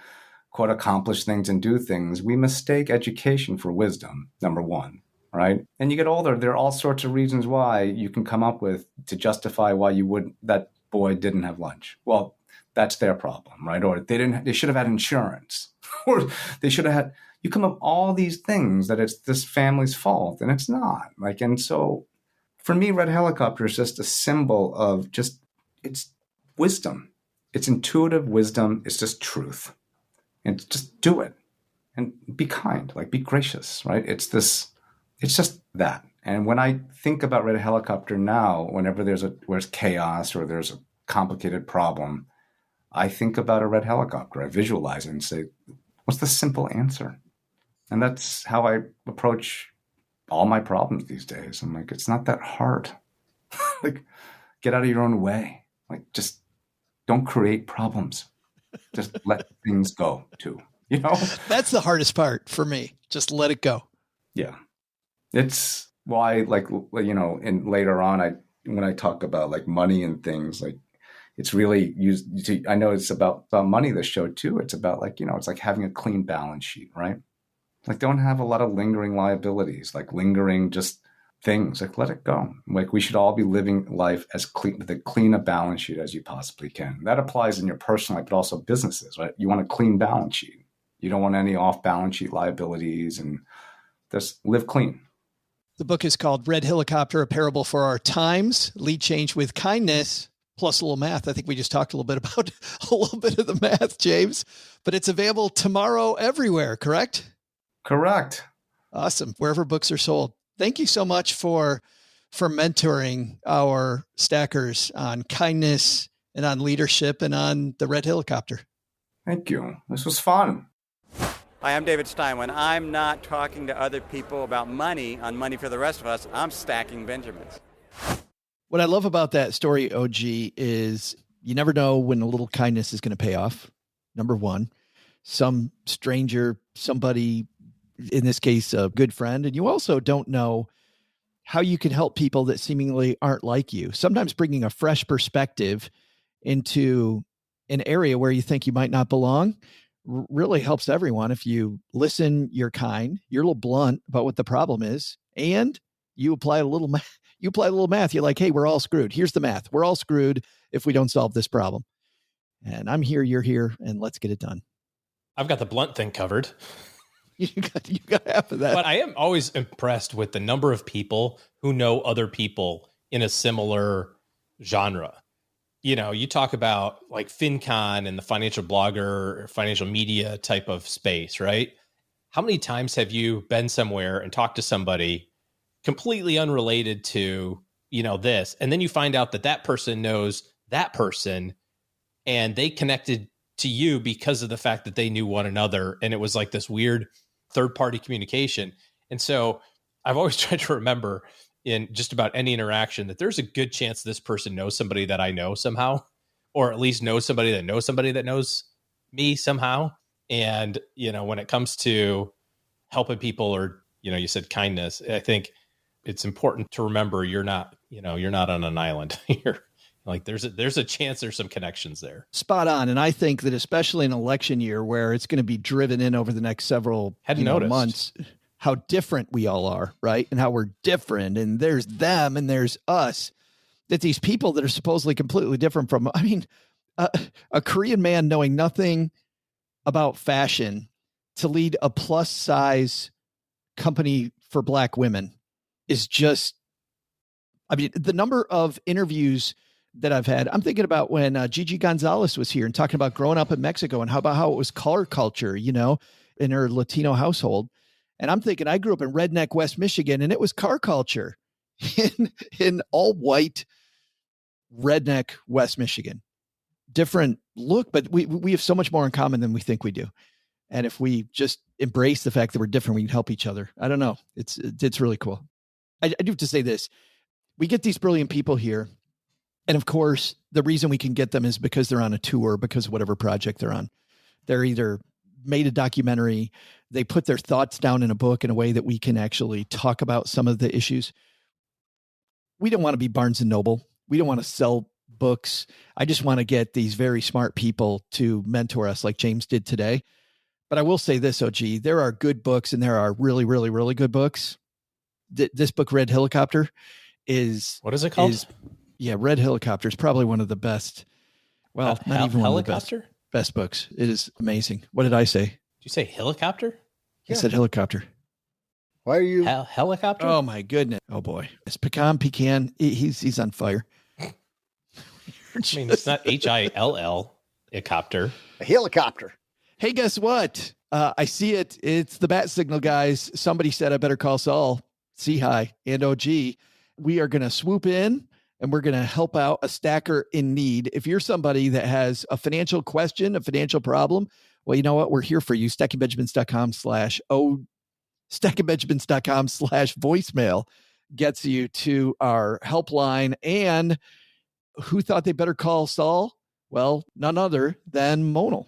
quote accomplish things and do things, we mistake education for wisdom, number one, right? And you get older, there are all sorts of reasons why you can come up with to justify why that boy didn't have lunch. Well, that's their problem, right? Or they should have had insurance, or they should have had, you come up all these things that it's this family's fault, and it's not. Like, and so for me, Red Helicopter is just a symbol of it's wisdom. It's intuitive wisdom. It's just truth. And just do it and be kind, like be gracious, right? It's just that. And when I think about Red Helicopter now, whenever there's chaos or there's a complicated problem, I think about a red helicopter. I visualize it and say, what's the simple answer? And that's how I approach all my problems these days. I'm like, it's not that hard. Like, get out of your own way. Like, just don't create problems. Just let things go too, you know? That's the hardest part for me. Just let it go. Yeah. It's why, like, you know, and later on, when I talk about like money and things, like, it's really I know it's about money, this show too. It's about like, you know, it's like having a clean balance sheet, right? Like, don't have a lot of lingering liabilities, like lingering just things. Like, let it go. Like, we should all be living life as clean, with as clean a balance sheet as you possibly can. That applies in your personal life, but also businesses, right? You want a clean balance sheet. You don't want any off balance sheet liabilities, and just live clean. The book is called Red Helicopter, A Parable for Our Times, Lead Change with Kindness, plus a little math. I think we just talked a little bit about a little bit of the math, James, but it's available tomorrow everywhere, correct? Correct. Awesome. Wherever books are sold. Thank you so much for mentoring our stackers on kindness and on leadership and on the Red Helicopter. Thank you. This was fun. Hi, I'm David Stein. When I'm not talking to other people about money on Money for the Rest of Us, I'm stacking Benjamins. What I love about that story, OG, is you never know when a little kindness is going to pay off. Number one, some stranger, somebody, in this case, a good friend. And you also don't know how you can help people that seemingly aren't like you. Sometimes bringing a fresh perspective into an area where you think you might not belong really helps everyone. If you listen, you're kind, you're a little blunt about what the problem is, and you apply a little math. You're like, hey, we're all screwed. Here's the math. We're all screwed if we don't solve this problem. And I'm here, you're here, and let's get it done. I've got the blunt thing covered. You got half of that. But I am always impressed with the number of people who know other people in a similar genre. You know, you talk about like FinCon and the financial blogger or financial media type of space, right? How many times have you been somewhere and talked to somebody completely unrelated to, you know, this, and then you find out that that person knows that person and they connected to you because of the fact that they knew one another, and it was like this weird third-party communication. And so I've always tried to remember in just about any interaction that there's a good chance this person knows somebody that I know somehow, or at least knows somebody that knows me somehow. And, you know, when it comes to helping people, or, you know, you said kindness, I think it's important to remember you're not on an island. You're like, there's a chance there's some connections there. Spot on. And I think that especially in election year where it's going to be driven in over the next several months, how different we all are, right? And how we're different, and there's them and there's us, that these people that are supposedly completely different from, I mean, a Korean man knowing nothing about fashion to lead a plus size company for Black women is just, I mean, the number of interviews that I've had, I'm thinking about when Gigi Gonzalez was here and talking about growing up in Mexico and how it was car culture, you know, in her Latino household. And I'm thinking, I grew up in redneck West Michigan, and it was car culture in all white redneck West Michigan. Different look, but we have so much more in common than we think we do. And if we just embrace the fact that we're different, we can help each other. I don't know. It's really cool. I do have to say this. We get these brilliant people here. And of course, the reason we can get them is because they're on a tour, because of whatever project they're on. They're either made a documentary, they put their thoughts down in a book in a way that we can actually talk about some of the issues. we don't want to be Barnes and Noble. We don't want to sell books. I just want to get these very smart people to mentor us like James did today. But I will say this, OG, there are good books and there are really, really, really good books. This book, Red Helicopter, is... What is it called? Red Helicopter is probably one of the best. Well, not even one of the best books. It is amazing. What did I say? Did you say helicopter? I said helicopter. Why are you... Helicopter? Oh, my goodness. Oh, boy. It's Pecan. He's on fire. I mean, it's not Hill, a copter. A helicopter. Hey, guess what? I see it. It's the bat signal, guys. Somebody said I better call Saul-Sehy and OG. We are going to swoop in and we're going to help out a stacker in need. If you're somebody that has a financial question, a financial problem, well, you know what? We're here for you. stackingbenjamins.com/voicemail gets you to our helpline. And who thought they better call Saul? Well, none other than Monal.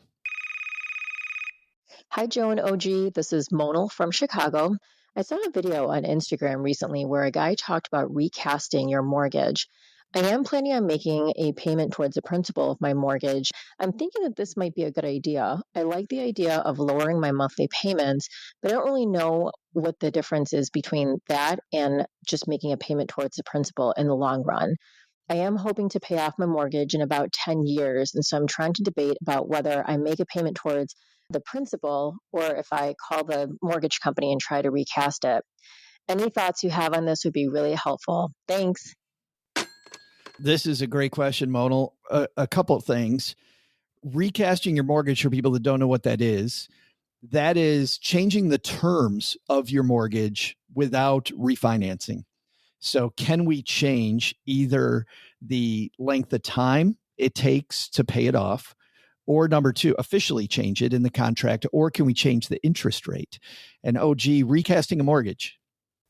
Hi, Joe and OG. This is Monal from Chicago. I saw a video on Instagram recently where a guy talked about recasting your mortgage. I am planning on making a payment towards the principal of my mortgage. I'm thinking that this might be a good idea. I like the idea of lowering my monthly payments, but I don't really know what the difference is between that and just making a payment towards the principal in the long run. I am hoping to pay off my mortgage in about 10 years, and so I'm trying to debate about whether I make a payment towards the principal or if I call the mortgage company and try to recast it. Any thoughts you have on this would be really helpful. Thanks. This is a great question, Monal. A couple of things. Recasting your mortgage, for people that don't know what that is changing the terms of your mortgage without refinancing. So can we change either the length of time it takes to pay it off, or number two, officially change it in the contract, or can we change the interest rate? And OG, recasting a mortgage.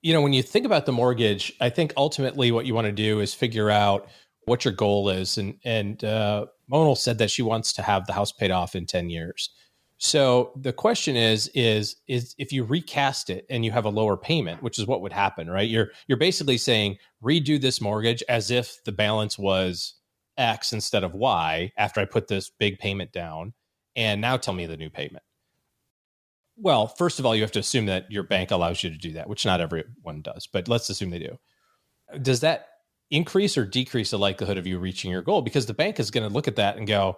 You know, when you think about the mortgage, I think ultimately what you want to do is figure out what your goal is. And Monal said that she wants to have the house paid off in 10 years. So the question is if you recast it and you have a lower payment, which is what would happen, right? You're basically saying redo this mortgage as if the balance was X instead of Y after I put this big payment down, and now tell me the new payment. Well, first of all, you have to assume that your bank allows you to do that, which not everyone does, but let's assume they do. Does that increase or decrease the likelihood of you reaching your goal? Because the bank is going to look at that and go,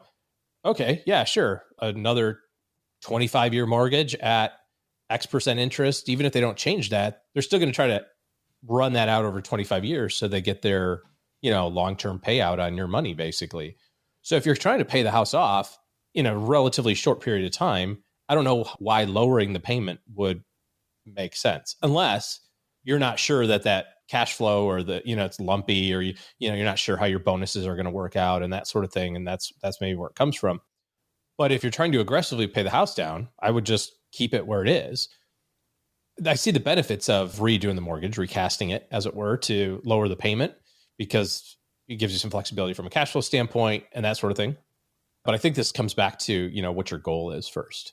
okay, yeah, sure. Another 25-year mortgage at X% interest. Even if they don't change that, they're still going to try to run that out over 25 years so they get their, long-term payout on your money, basically. So if you're trying to pay the house off in a relatively short period of time, I don't know why lowering the payment would make sense, unless you're not sure that cash flow or it's lumpy, or you're not sure how your bonuses are going to work out and that sort of thing. And that's maybe where it comes from. But if you're trying to aggressively pay the house down, I would just keep it where it is. I see the benefits of redoing the mortgage, recasting it, as it were, to lower the payment, because it gives you some flexibility from a cash flow standpoint and that sort of thing. But I think this comes back to, what your goal is first.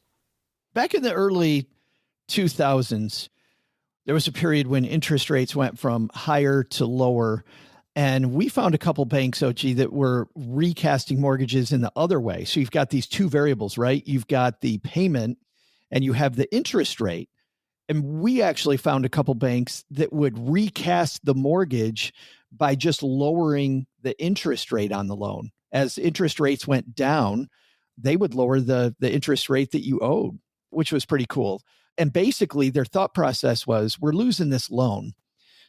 Back in the early 2000s, there was a period when interest rates went from higher to lower. And we found a couple banks, OG, that were recasting mortgages in the other way. So you've got these two variables, right? You've got the payment and you have the interest rate. And we actually found a couple banks that would recast the mortgage by just lowering the interest rate on the loan. As interest rates went down, they would lower the interest rate that you owed, which was pretty cool. And basically their thought process was, we're losing this loan.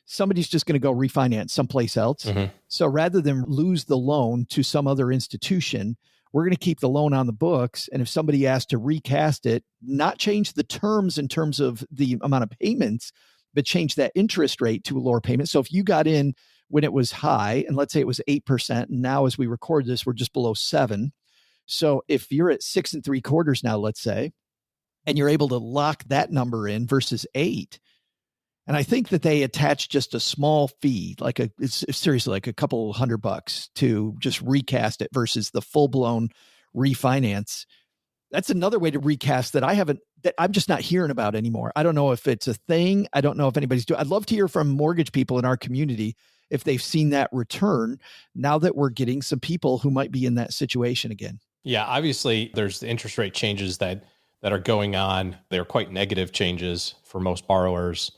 Somebody's just going to go refinance someplace else. Mm-hmm. So rather than lose the loan to some other institution, we're going to keep the loan on the books. And if somebody asks to recast it, not change the terms in terms of the amount of payments, but change that interest rate to a lower payment. So if you got in when it was high, and let's say it was 8%, and now as we record this, we're just below 7. So if you're at 6 3/4 now, let's say, and you're able to lock that number in versus 8, and I think that they attach just a small fee, it's seriously like a couple $100 to just recast it versus the full blown refinance. That's another way to recast that I'm just not hearing about anymore. I don't know if it's a thing. I don't know if anybody's doing. I'd love to hear from mortgage people in our community if they've seen that return now that we're getting some people who might be in that situation again. Yeah, obviously there's the interest rate changes that are going on. They're quite negative changes for most borrowers.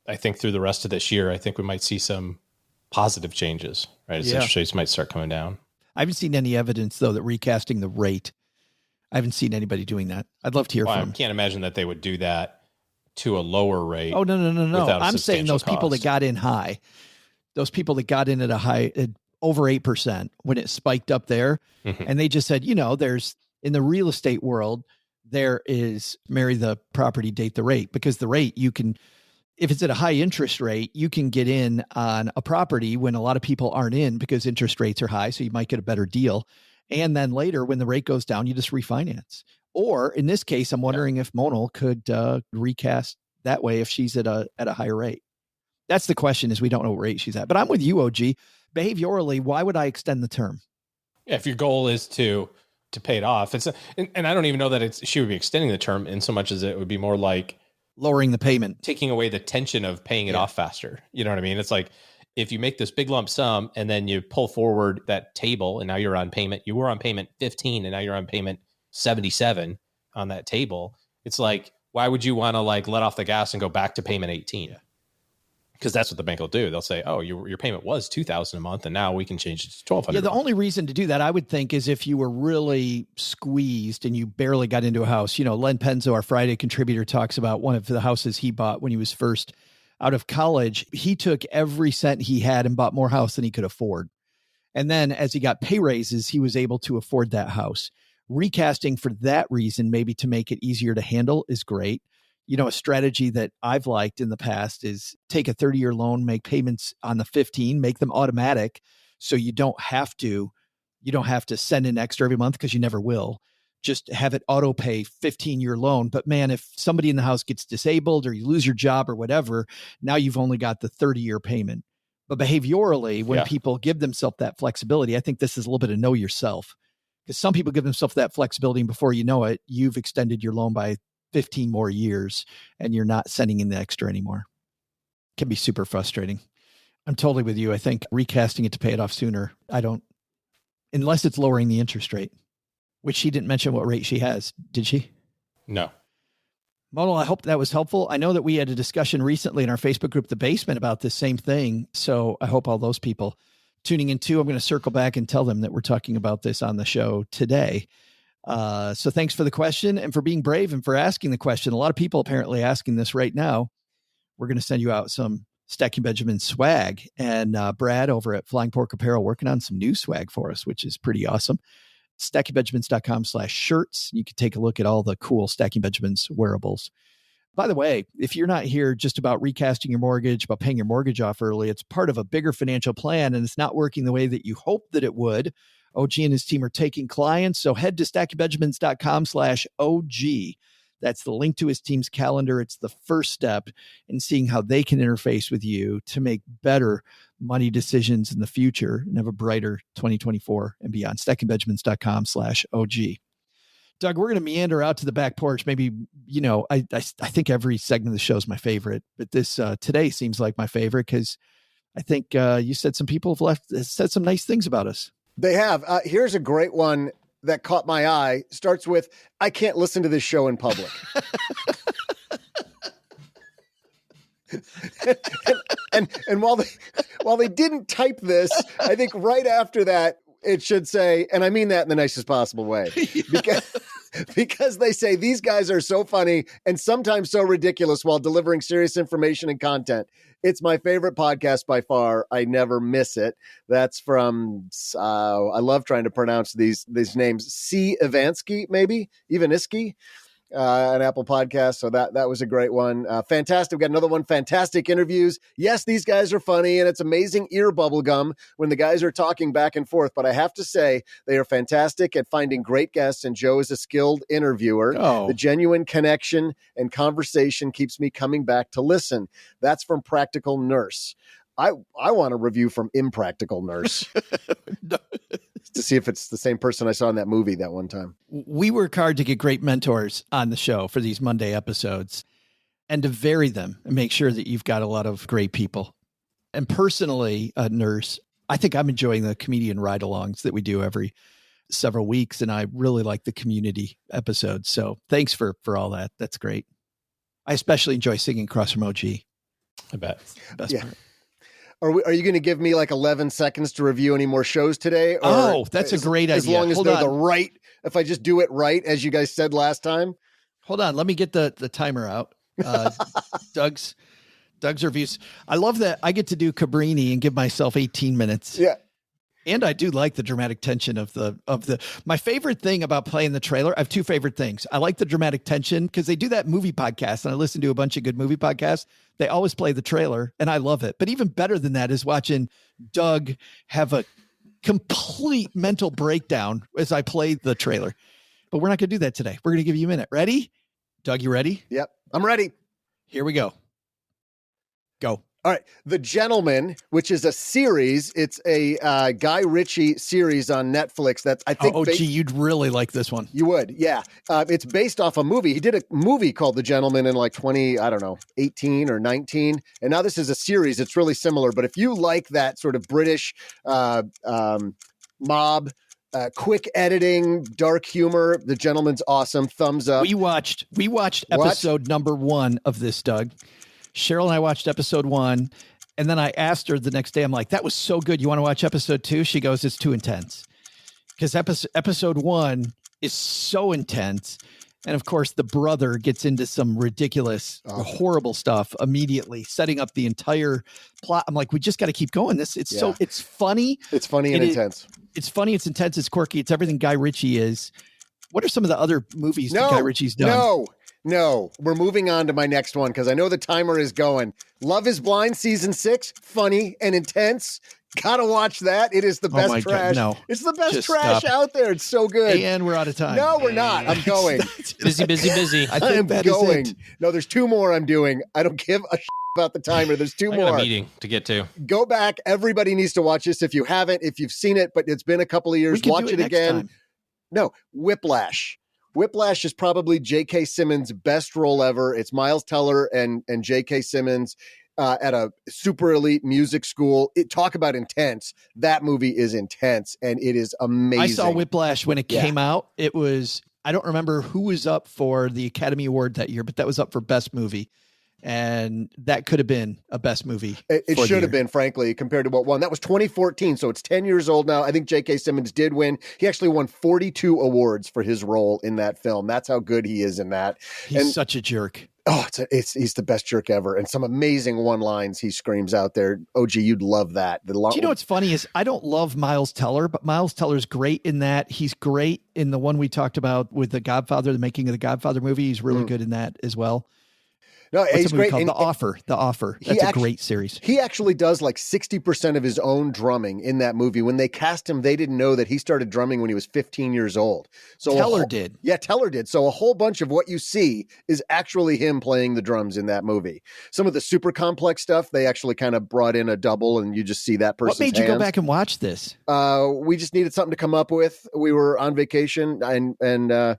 I think through the rest of this year, I think we might see some positive changes, right? As interest rates might start coming down. I haven't seen any evidence, though, that recasting the rate, I haven't seen anybody doing that. I'd love to hear from them. I can't imagine that they would do that to a lower rate. Oh, no. I'm saying those people that got in high, those people that got in at a high, at over 8% when it spiked up there. And they just said, there's, in the real estate world, there is marry the property, date the rate, because the rate you can, if it's at a high interest rate, you can get in on a property when a lot of people aren't in because interest rates are high. So you might get a better deal. And then later when the rate goes down, you just refinance. Or in this case, I'm wondering if Monal could recast that way if she's at a higher rate. That's the question, is we don't know what rate she's at. But I'm with you, OG. Behaviorally, why would I extend the term? Yeah, if your goal is to pay it off, and I don't even know that she would be extending the term in so much as it would be more like lowering the payment, taking away the tension of paying it off faster. You know what I mean? It's like if you make this big lump sum and then you pull forward that table and now you're on payment, you were on payment 15 and now you're on payment 77 on that table. It's like, why would you want to like let off the gas and go back to payment 18? Because that's what the bank will do. They'll say, oh, your payment was $2,000 a month and now we can change it to $1,200. Yeah, the only reason to do that, I would think, is if you were really squeezed and you barely got into a house. Len Penzo, our Friday contributor, talks about one of the houses he bought when he was first out of college. He took every cent he had and bought more house than he could afford. And then as he got pay raises, he was able to afford that house. Recasting for that reason, maybe to make it easier to handle, is great. A strategy that I've liked in the past is take a 30-year loan, make payments on the 15, make them automatic. So you don't have to send in extra every month, because you never will. Just have it auto pay 15-year loan. But man, if somebody in the house gets disabled or you lose your job or whatever, now you've only got the 30-year payment. But behaviorally, when people give themselves that flexibility, I think this is a little bit of know yourself, because some people give themselves that flexibility and before you know it, you've extended your loan by 15 more years and you're not sending in the extra anymore. It can be super frustrating. I'm totally with you. I think recasting it to pay it off sooner, unless it's lowering the interest rate, which she didn't mention what rate she has. Did she? No. Monal, I hope that was helpful. I know that we had a discussion recently in our Facebook group, The Basement, about this same thing. So I hope all those people tuning in too, I'm going to circle back and tell them that we're talking about this on the show today. So thanks for the question and for being brave and for asking the question. A lot of people apparently asking this right now. We're going to send you out some Stacking Benjamin swag, and Brad over at Flying Pork Apparel working on some new swag for us, which is pretty awesome. StackingBenjamins.com/shirts. You can take a look at all the cool Stacking Benjamins wearables. By the way, if you're not here just about recasting your mortgage, about paying your mortgage off early, it's part of a bigger financial plan and it's not working the way that you hoped that it would. OG and his team are taking clients. So head to StackingBenjamins.com/OG. That's the link to his team's calendar. It's the first step in seeing how they can interface with you to make better money decisions in the future and have a brighter 2024 and beyond. StackingBenjamins.com/OG. Doug, we're going to meander out to the back porch. Maybe, I think every segment of the show is my favorite, but this today seems like my favorite because I think you said some people have said some nice things about us. They have. Here's a great one that caught my eye. Starts with, I can't listen to this show in public. and while they didn't type this, I think right after that, it should say, and I mean that in the nicest possible way, because they say these guys are so funny and sometimes so ridiculous while delivering serious information and content. It's my favorite podcast by far. I never miss it. That's from, I love trying to pronounce these names. C. Ivansky, maybe, Ivanisky. An Apple podcast. So that was a great one. Fantastic. We got another one. Fantastic interviews. Yes, these guys are funny and it's amazing ear bubble gum when the guys are talking back and forth. But I have to say they are fantastic at finding great guests. And Joe is a skilled interviewer. The genuine connection and conversation keeps me coming back to listen. That's from Practical Nurse. I want a review from Impractical Nurse. To see if it's the same person I saw in that movie that one time. We work hard to get great mentors on the show for these Monday episodes and to vary them and make sure that you've got a lot of great people. And personally, Nurse, I think I'm enjoying the comedian ride-alongs that we do every several weeks, and I really like the community episodes. So thanks for all that. That's great. I especially enjoy singing across from OG. I bet. Best Yeah. part. Are you going to give me like 11 seconds to review any more shows today? Or Oh, that's a great idea. As long as Hold they're on. the right, if I just do it right, as you guys said last time. Hold on. Let me get the timer out. Doug's reviews. I love that I get to do Cabrini and give myself 18 minutes. Yeah. And I do like the dramatic tension of my favorite thing about playing the trailer. I have two favorite things. I like the dramatic tension because they do that movie podcast, and I listen to a bunch of good movie podcasts. They always play the trailer, and I love it. But even better than that is watching Doug have a complete mental breakdown as I play the trailer. But we're not going to do that today. We're going to give you a minute. Ready? Doug, you ready? Yep. I'm ready. Here we go. Go. All right. The Gentleman, which is a series. It's a Guy Ritchie series on Netflix. That's, I think. Gee, you'd really like this one. You would. Yeah. It's based off a movie. He did a movie called The Gentleman in like 18 or 19. And now this is a series. It's really similar. But if you like that sort of British mob, quick editing, dark humor, The Gentleman's awesome. Thumbs up. We watched episode number 1 of this, Doug. Cheryl and I watched episode 1, and then I asked her the next day, I'm like, that was so good. You want to watch episode 2? She goes, it's too intense. Because episode 1 is so intense. And of course, the brother gets into some ridiculous, horrible stuff immediately, setting up the entire plot. I'm like, we just got to keep going. It's funny. It's funny and intense. It's funny. It's intense. It's quirky. It's everything Guy Ritchie is. What are some of the other movies that Guy Ritchie's done? No, we're moving on to my next one because I know the timer is going. Love is Blind season 6, funny and intense. Gotta watch that. It is the best trash. God, no. It's the best Just trash out there. It's so good. And we're out of time. No, we're not. I'm going. busy. I think that going. is it. No, there's 2 more I'm doing. I don't give a about the timer. There's 2 I more. got a meeting to get to. Go back. Everybody needs to watch this if you haven't. If you've seen it, but it's been a couple of years, watch it again. Time. No, Whiplash. Whiplash is probably J.K. Simmons' best role ever. It's Miles Teller and J.K. Simmons at a super elite music school. Talk about intense. That movie is intense, and it is amazing. I saw Whiplash when it came out. It was, I don't remember who was up for the Academy Award that year, but that was up for Best Movie. And that could have been a best movie. It should have been, frankly, compared to what won. That was 2014, so it's 10 years old now. I think J.K. Simmons did win. He actually won 42 awards for his role in that film. That's how good he is in that. He's such a jerk. Oh, he's the best jerk ever. And some amazing one-lines he screams out there. OG, you'd love that. Do you know what's funny is I don't love Miles Teller, but Miles Teller's great in that. He's great in the one we talked about with The Godfather, the making of the Godfather movie. He's really good in that as well. No, he's great. The Offer. That's a great series. He actually does like 60% of his own drumming in that movie. When they cast him, they didn't know that he started drumming when he was 15 years old. So Teller did. Yeah, Teller did. So a whole bunch of what you see is actually him playing the drums in that movie. Some of the super complex stuff, they actually kind of brought in a double and you just see that person's What made you go back and watch this? We just needed something to come up with. We were on vacation and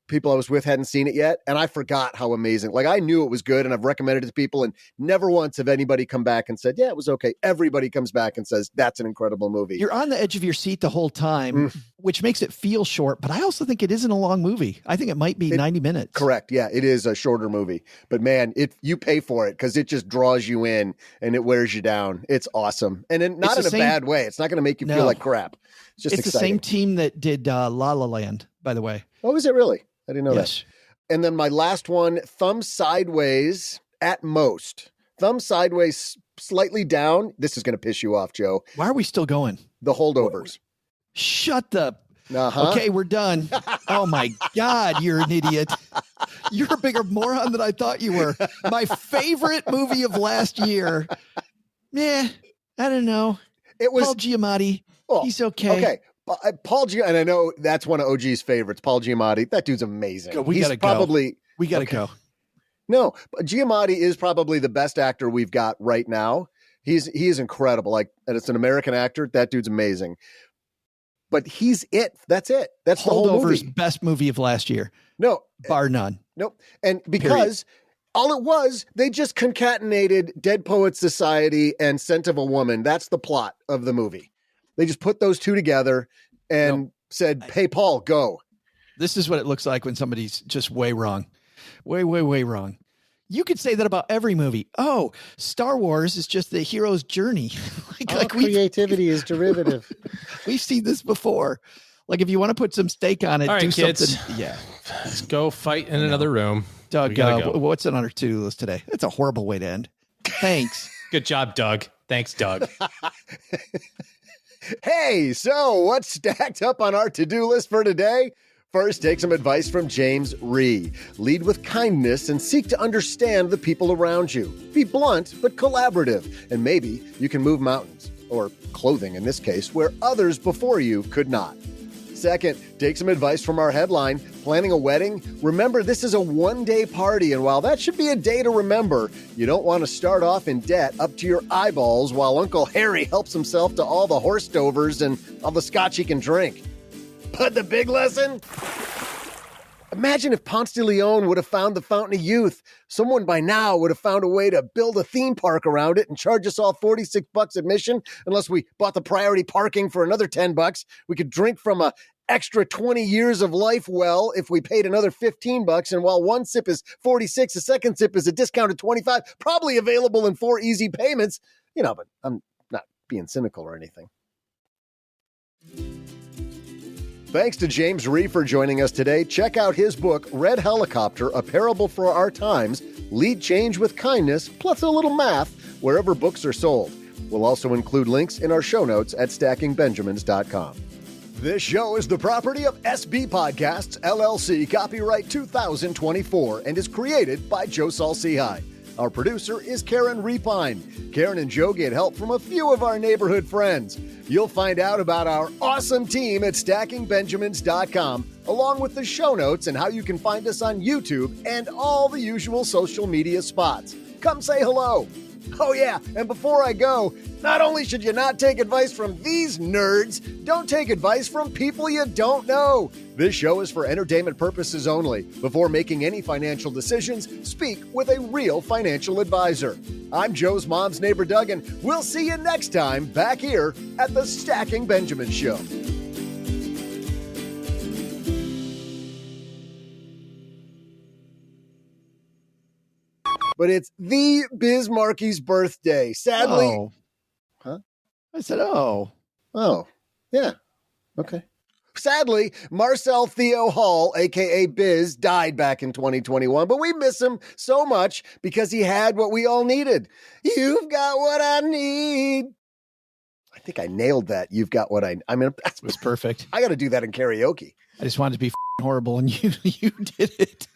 people I was with hadn't seen it yet, and I forgot how amazing. Like, I knew it was good, and I've recommended it to people, and never once have anybody come back and said, yeah, it was okay. Everybody comes back and says, that's an incredible movie. You're on the edge of your seat the whole time, which makes it feel short, but I also think it isn't a long movie. I think it might be 90 minutes. Correct. Yeah, it is a shorter movie. But, man, you pay for it because it just draws you in, and it wears you down. It's awesome. And not in a bad way. It's not going to make you feel like crap. It's just exciting. The same team that did La La Land, by the way. Oh, is it really? I didn't know that. And then my last one, Thumb Sideways at most. Thumb Sideways slightly down. This is going to piss you off, Joe. Why are we still going? The Holdovers. Shut the... Okay, we're done. Oh, my God, you're an idiot. You're a bigger moron than I thought you were. My favorite movie of last year. I don't know. It was Paul Giamatti. He's okay. Okay. Paul Giamatti, and I know that's one of OG's favorites, Paul Giamatti. That dude's amazing. We got to go. No, but Giamatti is probably the best actor we've got right now. He is incredible. Like, and it's an American actor. That dude's amazing. But he's it. That's it. That's the whole movie. Best movie of last year. No. Bar none. Nope. And because All it was, they just concatenated Dead Poets Society and Scent of a Woman. That's the plot of the movie. They just put those two together and said, hey, Paul, go. This is what it looks like when somebody's just way wrong. Way, way, way wrong. You could say that about every movie. Oh, Star Wars is just the hero's journey. Creativity is derivative. We've seen this before. Like, if you want to put some stake on it, all right, do kids. something. Yeah. Let's go fight in another room. Doug, what's on our to-do list today? That's a horrible way to end. Thanks. Good job, Doug. Thanks, Doug. Hey, so what's stacked up on our to-do list for today? First, take some advice from James Rhee. Lead with kindness and seek to understand the people around you. Be blunt, but collaborative, and maybe you can move mountains, or clothing in this case, where others before you could not. Second, take some advice from our headline, planning a wedding. Remember, this is a one-day party, and while that should be a day to remember, you don't want to start off in debt up to your eyeballs while Uncle Harry helps himself to all the horse dovers and all the scotch he can drink. But the big lesson? Imagine if Ponce de Leon would have found the Fountain of Youth. Someone by now would have found a way to build a theme park around it and charge us all $46 admission. Unless we bought the priority parking for another $10. We could drink from a extra 20 years of life well if we paid another $15. And while one sip is 46, the second sip is a discounted 25, probably available in 4 easy payments. But I'm not being cynical or anything. Thanks to James Rhee for joining us today. Check out his book, Red Helicopter, A Parable for Our Times. Lead change with kindness, plus a little math, wherever books are sold. We'll also include links in our show notes at stackingbenjamins.com. This show is the property of SB Podcasts, LLC, copyright 2024, and is created by Joe Saul-Sehy. Our producer is Karen Repine. Karen and Joe get help from a few of our neighborhood friends. You'll find out about our awesome team at stackingbenjamins.com, along with the show notes and how you can find us on YouTube and all the usual social media spots. Come say hello. Oh yeah, and before I go, not only should you not take advice from these nerds, don't take advice from people you don't know. This show is for entertainment purposes only. Before making any financial decisions, speak with a real financial advisor. I'm Joe's mom's neighbor Doug, and we'll see you next time back here at the Stacking Benjamins Show. But it's the Bismarcky's birthday. Sadly. Oh. Huh? I said, oh. Oh, yeah. Okay. Sadly, Marcel Theo Hall, a.k.a. Biz, died back in 2021, but we miss him so much because he had what we all needed. You've got what I need. I think I nailed that. You've got what I mean, that was perfect. I got to do that in karaoke. I just wanted to be horrible, and you did it.